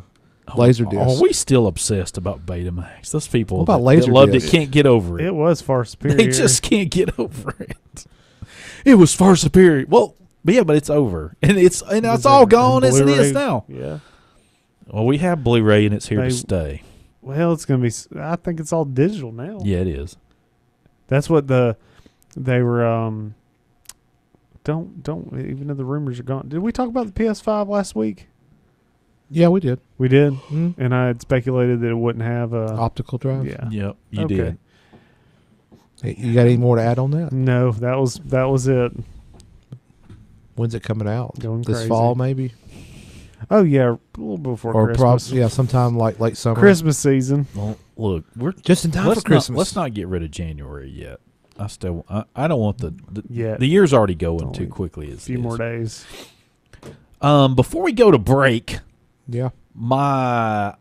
Laserdisc. Are we still obsessed about Betamax? Those people What about that loved it Laserdisc? can't get over it. It was far superior. They just can't get over it. It was far superior. Well, yeah, but it's over, and it's all gone as it is Blu-ray. now. Yeah. Well, we have Blu-ray, and it's here They- to stay. Well, it's gonna be. I think it's all digital now. Yeah, it is. That's what they were. Don't even though the rumors are gone. Did we talk about the PS5 last week? Yeah, we did. We did, Mm. and I had speculated that it wouldn't have a. Optical drive. Yeah. Yep, you Okay. did. Hey, you got any more to add on that? No, that was it. When's it coming out? Going this crazy. fall, maybe, Oh yeah, a little before or Christmas. probably sometime like late summer. Christmas season. Well, look, we're just in time let's for Christmas. let's not get rid of January yet. I don't want the Yeah. the year's already going Only too quickly. A few more days. Before we go to break, Yeah. my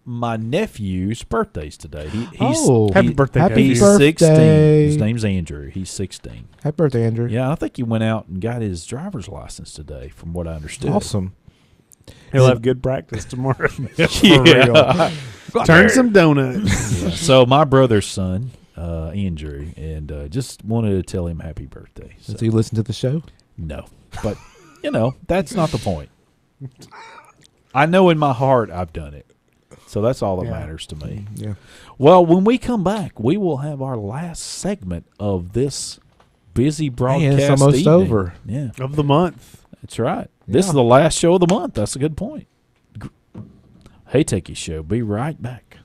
nephew's birthday's today. Happy birthday, Happy nephew. He's birthday. 16. His name's Andrew. He's 16. Happy birthday, Andrew. Yeah, I think he went out and got his driver's license today, from what I understood. Awesome. He'll have good practice tomorrow. Yeah. Turn some donuts. Yeah. So my brother's son, Andrew, and just wanted to tell him happy birthday. So, Does he listen to the show? no, but that's not the point. I know in my heart I've done it, so that's all that Yeah. matters to me. Yeah. Well, when we come back, we will have our last segment of this busy broadcast. it's almost evening. over. Yeah, Of the month. that's right. This Yeah. is the last show of the month. That's a good point. Hey Techies Show. Be right back.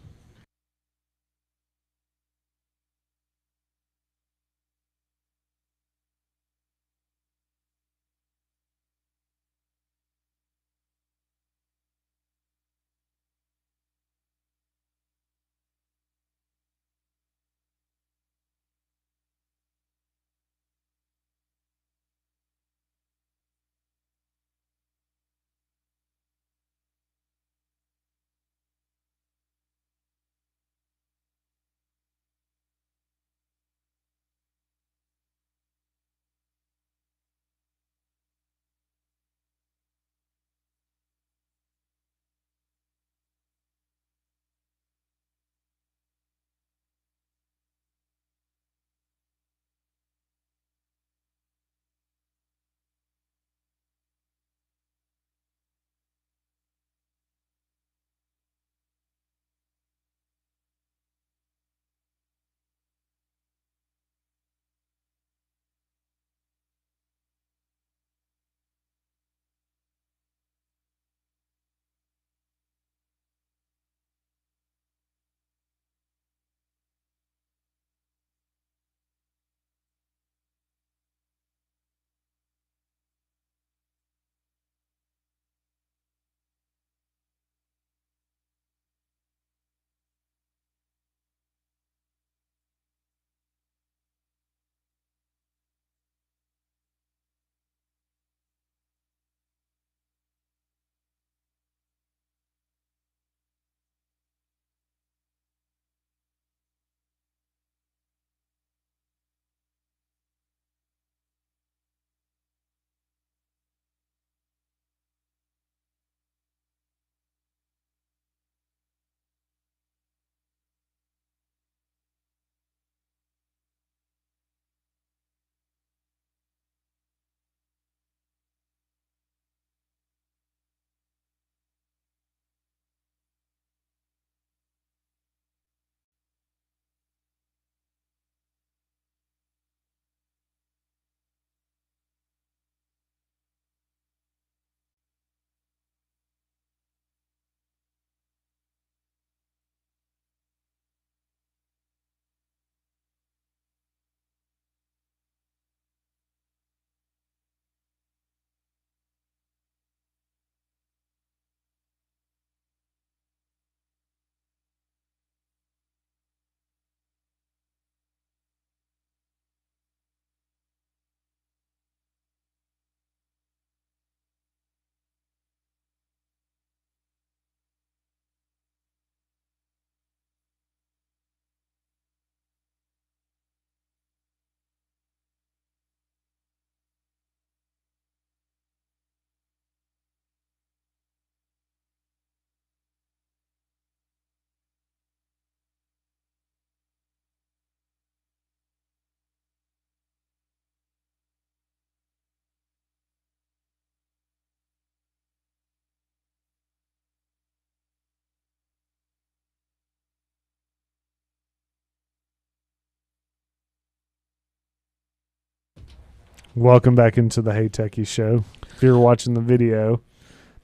Welcome back into the Hey Techie Show. If you're watching the video,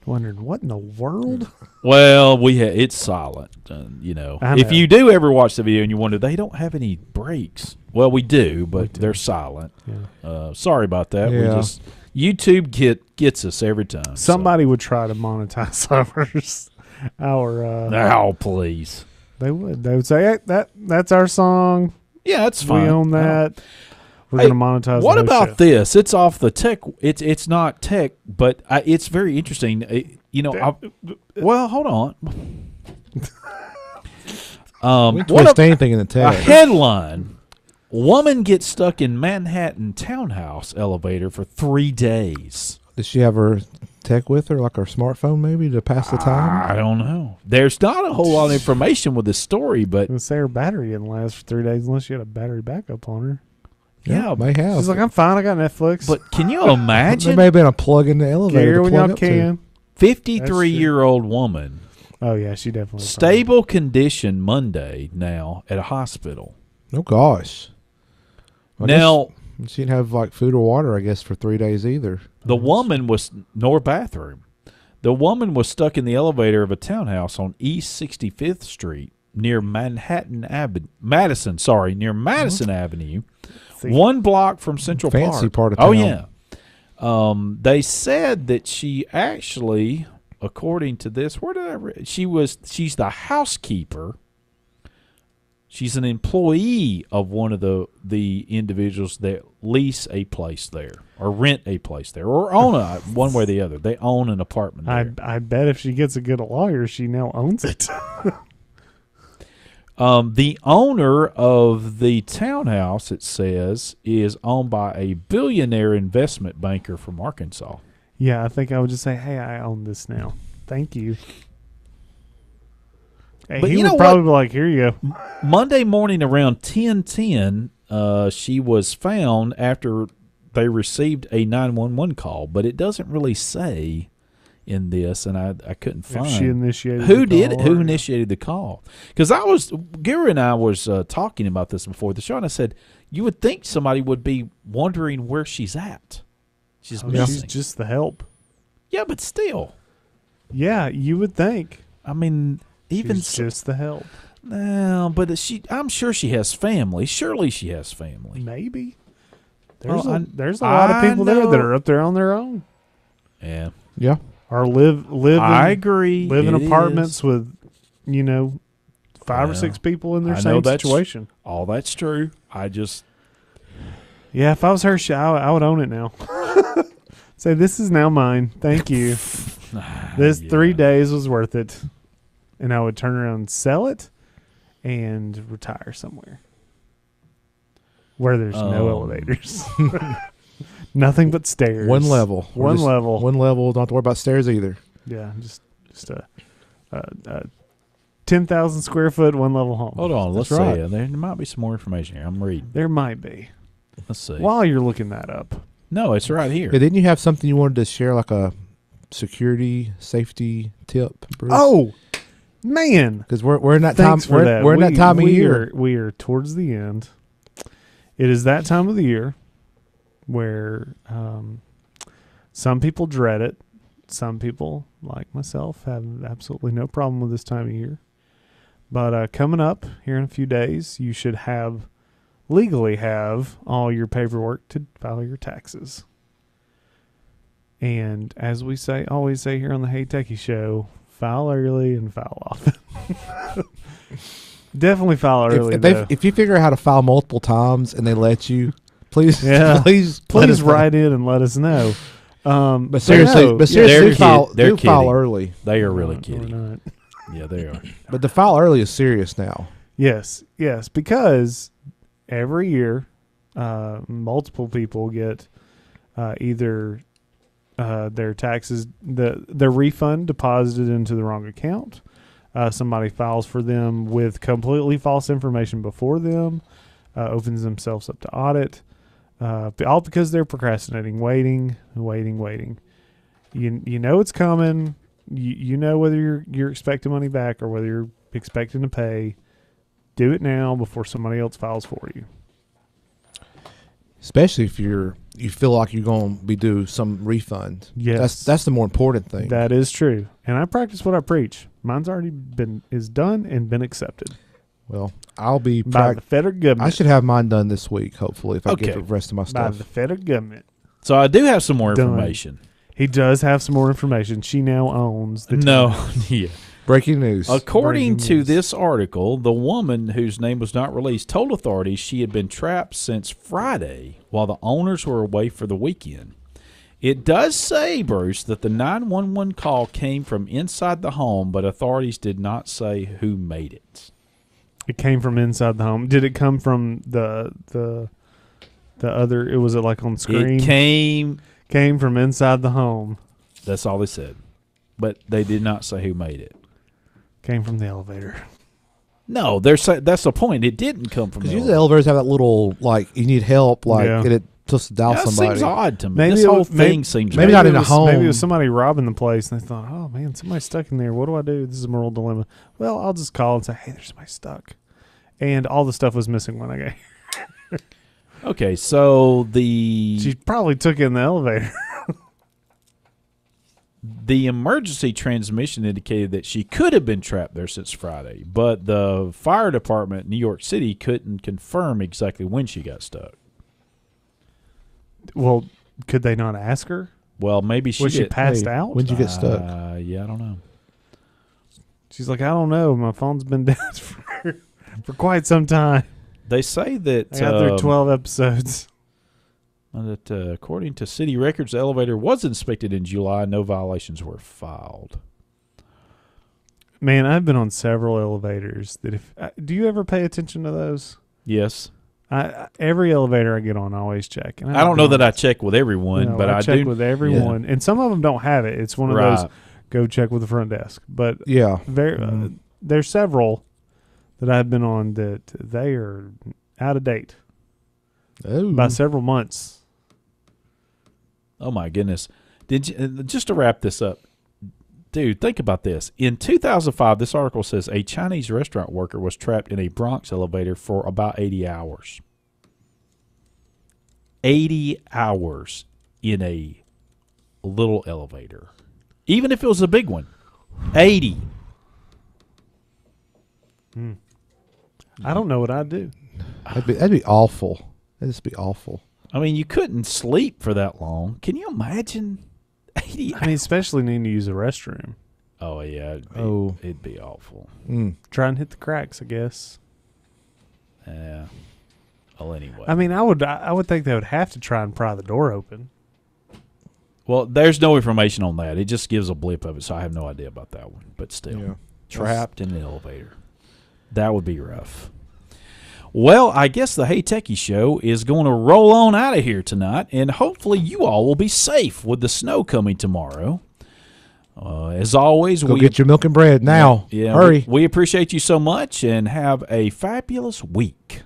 wondering what in the world? Well, it's silent. You know, I if know. you do ever watch the video and you wonder they don't have any breaks, well, we do, but they're silent. Yeah. Sorry about that. Yeah. We just YouTube gets us every time. Somebody would try to monetize our Oh, please. They would. They would say, "Hey, that's our song. Yeah, that's fine. We own that. We're Hey, going to monetize." What the whole about shit." this? It's off the tech. It's not tech, but it's very interesting. Well, hold on. We can twist anything in the A text. headline: Woman gets stuck in Manhattan townhouse elevator for 3 days. Does she have her tech with her, like her smartphone maybe, to pass the time? I don't know. There's not a whole lot of information with this story, but Let's say her battery didn't last for 3 days unless she had a battery backup on her. yeah. May have. She's like, "I'm fine. I got Netflix." But can you there imagine? may have been a plug in the get elevator here to when plug y'all up to. can. 53-year-old woman, Oh yeah, she definitely stable condition Monday now at a hospital. Oh gosh. I Now, guess she didn't have like food or water, I guess, for 3 days either. the woman was no bathroom. The woman was stuck in the elevator of a townhouse on East 65th Street near Madison Avenue, See. 1 block from Central Park. Fancy part of Oh, town. yeah. They said that she actually, according to this, where did I read? She's the housekeeper. She's an employee of one of the individuals that lease a place there or rent a place there or own one way or the other. They own an apartment there. I bet if she gets a good lawyer, she now owns it. The owner of the townhouse, it says, is owned by a billionaire investment banker from Arkansas. Yeah, I think I would just say, hey, I own this now. Thank you. Hey, But he you would know probably be like, here you go. Monday morning around 10:10, she was found after they received a 911 call, but it doesn't really say in this, and I couldn't If find she initiated who the did it, call who or- initiated the call. Because Gary and I was talking about this before the show, and I said you would think somebody would be wondering where she's at. She's Oh, missing. she's just the help. Yeah, but still, Yeah, you would think. I mean, even She's just the help. no, but I'm sure she has family. Surely she has family. Maybe. Well, There's a lot of I people there that know- are up there on their own. Yeah, Yeah. Or live I in, agree. live in It apartments is. with, 5 or Well, 6 people in their I know same that's- situation. All that's true. I just Yeah, if I was her, I would own it now. Say, this is now mine. Thank you. This yeah. 3 days was worth it. And I would turn around and sell it and retire somewhere where there's no elevators. Nothing but stairs. One level. We're One just- level. One level. Don't have to worry about stairs either. Yeah, just a 10,000 square foot, one level home. Hold on. Let's That's right. see. There might be some more information here. I'm reading. There might be. Let's see. While you're looking that up. No, it's right here. Yeah, didn't you have something you wanted to share, like a security, safety tip, Bruce? Oh, man. because we're in that time. Thanks for that. We're in that time of we year. We are towards the end. It is that time of the year where some people dread it. Some people, like myself, have absolutely no problem with this time of year. But coming up here in a few days, you should legally have all your paperwork to file your taxes. And as we always say here on the Hey Techie Show, file early and file often. Definitely file early. though. If you figure out how to file multiple times and they let you, please, Yeah. please let us know. write in and let us know. But seriously, no, they're do file, kid- they're do file kidding. early. They are really We're kidding. not. Yeah, they are. But the file early is serious now. Yes, because every year, multiple people get either their taxes, their refund deposited into the wrong account. Somebody files for them with completely false information before them, opens themselves up to audit, all because they're procrastinating, waiting. You know it's coming. You know whether you're expecting money back or whether you're expecting to pay. Do it now before somebody else files for you. Especially if you feel like you're going to be due some refund. Yes. That's the more important thing. That is true. And I practice what I preach. Mine's already is done and been accepted Well, I'll be. by the federal government. I should have mine done this week, hopefully, if I Okay. get the rest of my by stuff. the federal government. So I do have some more Done. information. He does have some more information. She now owns the No, townhouse. yeah. Breaking news. According Breaking to news. this article, the woman whose name was not released told authorities she had been trapped since Friday while the owners were away for the weekend. It does say, Bruce, that the 911 call came from inside the home, but authorities did not say who made it. It came from inside the home. Did it come from the other? Was it like on screen? It came, from inside the home. that's all they said. But they did not say who made it. Came from the elevator. No, that's the point. It didn't come from Because the usually elevators have that little, like, you need help, like, Yeah. and it just dial That somebody. seems odd to me. Maybe This it whole was- thing seems maybe weird. not in it a was- home. Maybe it was somebody robbing the place, and they thought, "Oh man, somebody's stuck in there. What do I do? This is a moral dilemma." Well, I'll just call and say, "Hey, there's somebody stuck," and all the stuff was missing when I got here. Okay, so the She probably took it in the elevator. The emergency transmission indicated that she could have been trapped there since Friday, but the fire department in New York City couldn't confirm exactly when she got stuck. Well, could they not ask her? Well, maybe she Was she did. passed out? When'd you get stuck? Yeah, I don't know. She's like, I don't know. My phone's been down for quite some time. They say that I got through 12 episodes. that according to city records, the elevator was inspected in July. No violations were filed. Man, I've been on several elevators. Do you ever pay attention to those? Yes. Every elevator I get on, I always check. And I don't know that I check with everyone, but I check do. with everyone. And some of them don't have it. It's one of those, go check with the front desk. But Yeah. there's several that I've been on that they are out of date Oh. by several months. Oh my goodness! Did you, just to wrap this up, dude? Think about this. In 2005, this article says a Chinese restaurant worker was trapped in a Bronx elevator for about 80 hours. 80 hours in a little elevator, even if it was a big one. 80. I don't know what I'd do. That'd be awful. That'd just be awful. I mean, you couldn't sleep for that long. Can you imagine? 80. I mean, especially needing to use a restroom. Oh yeah. It'd be awful. Try and hit the cracks, I guess. Yeah. Well, anyway. I mean, I would think they would have to try and pry the door open. Well, there's no information on that. It just gives a blip of it, so I have no idea about that one. But still, Yeah. trapped in an elevator. That would be rough. Well, I guess the Hey Techie Show is going to roll on out of here tonight, and hopefully you all will be safe with the snow coming tomorrow. As always, Go get your milk and bread now. Yeah, Hurry. we appreciate you so much, and have a fabulous week.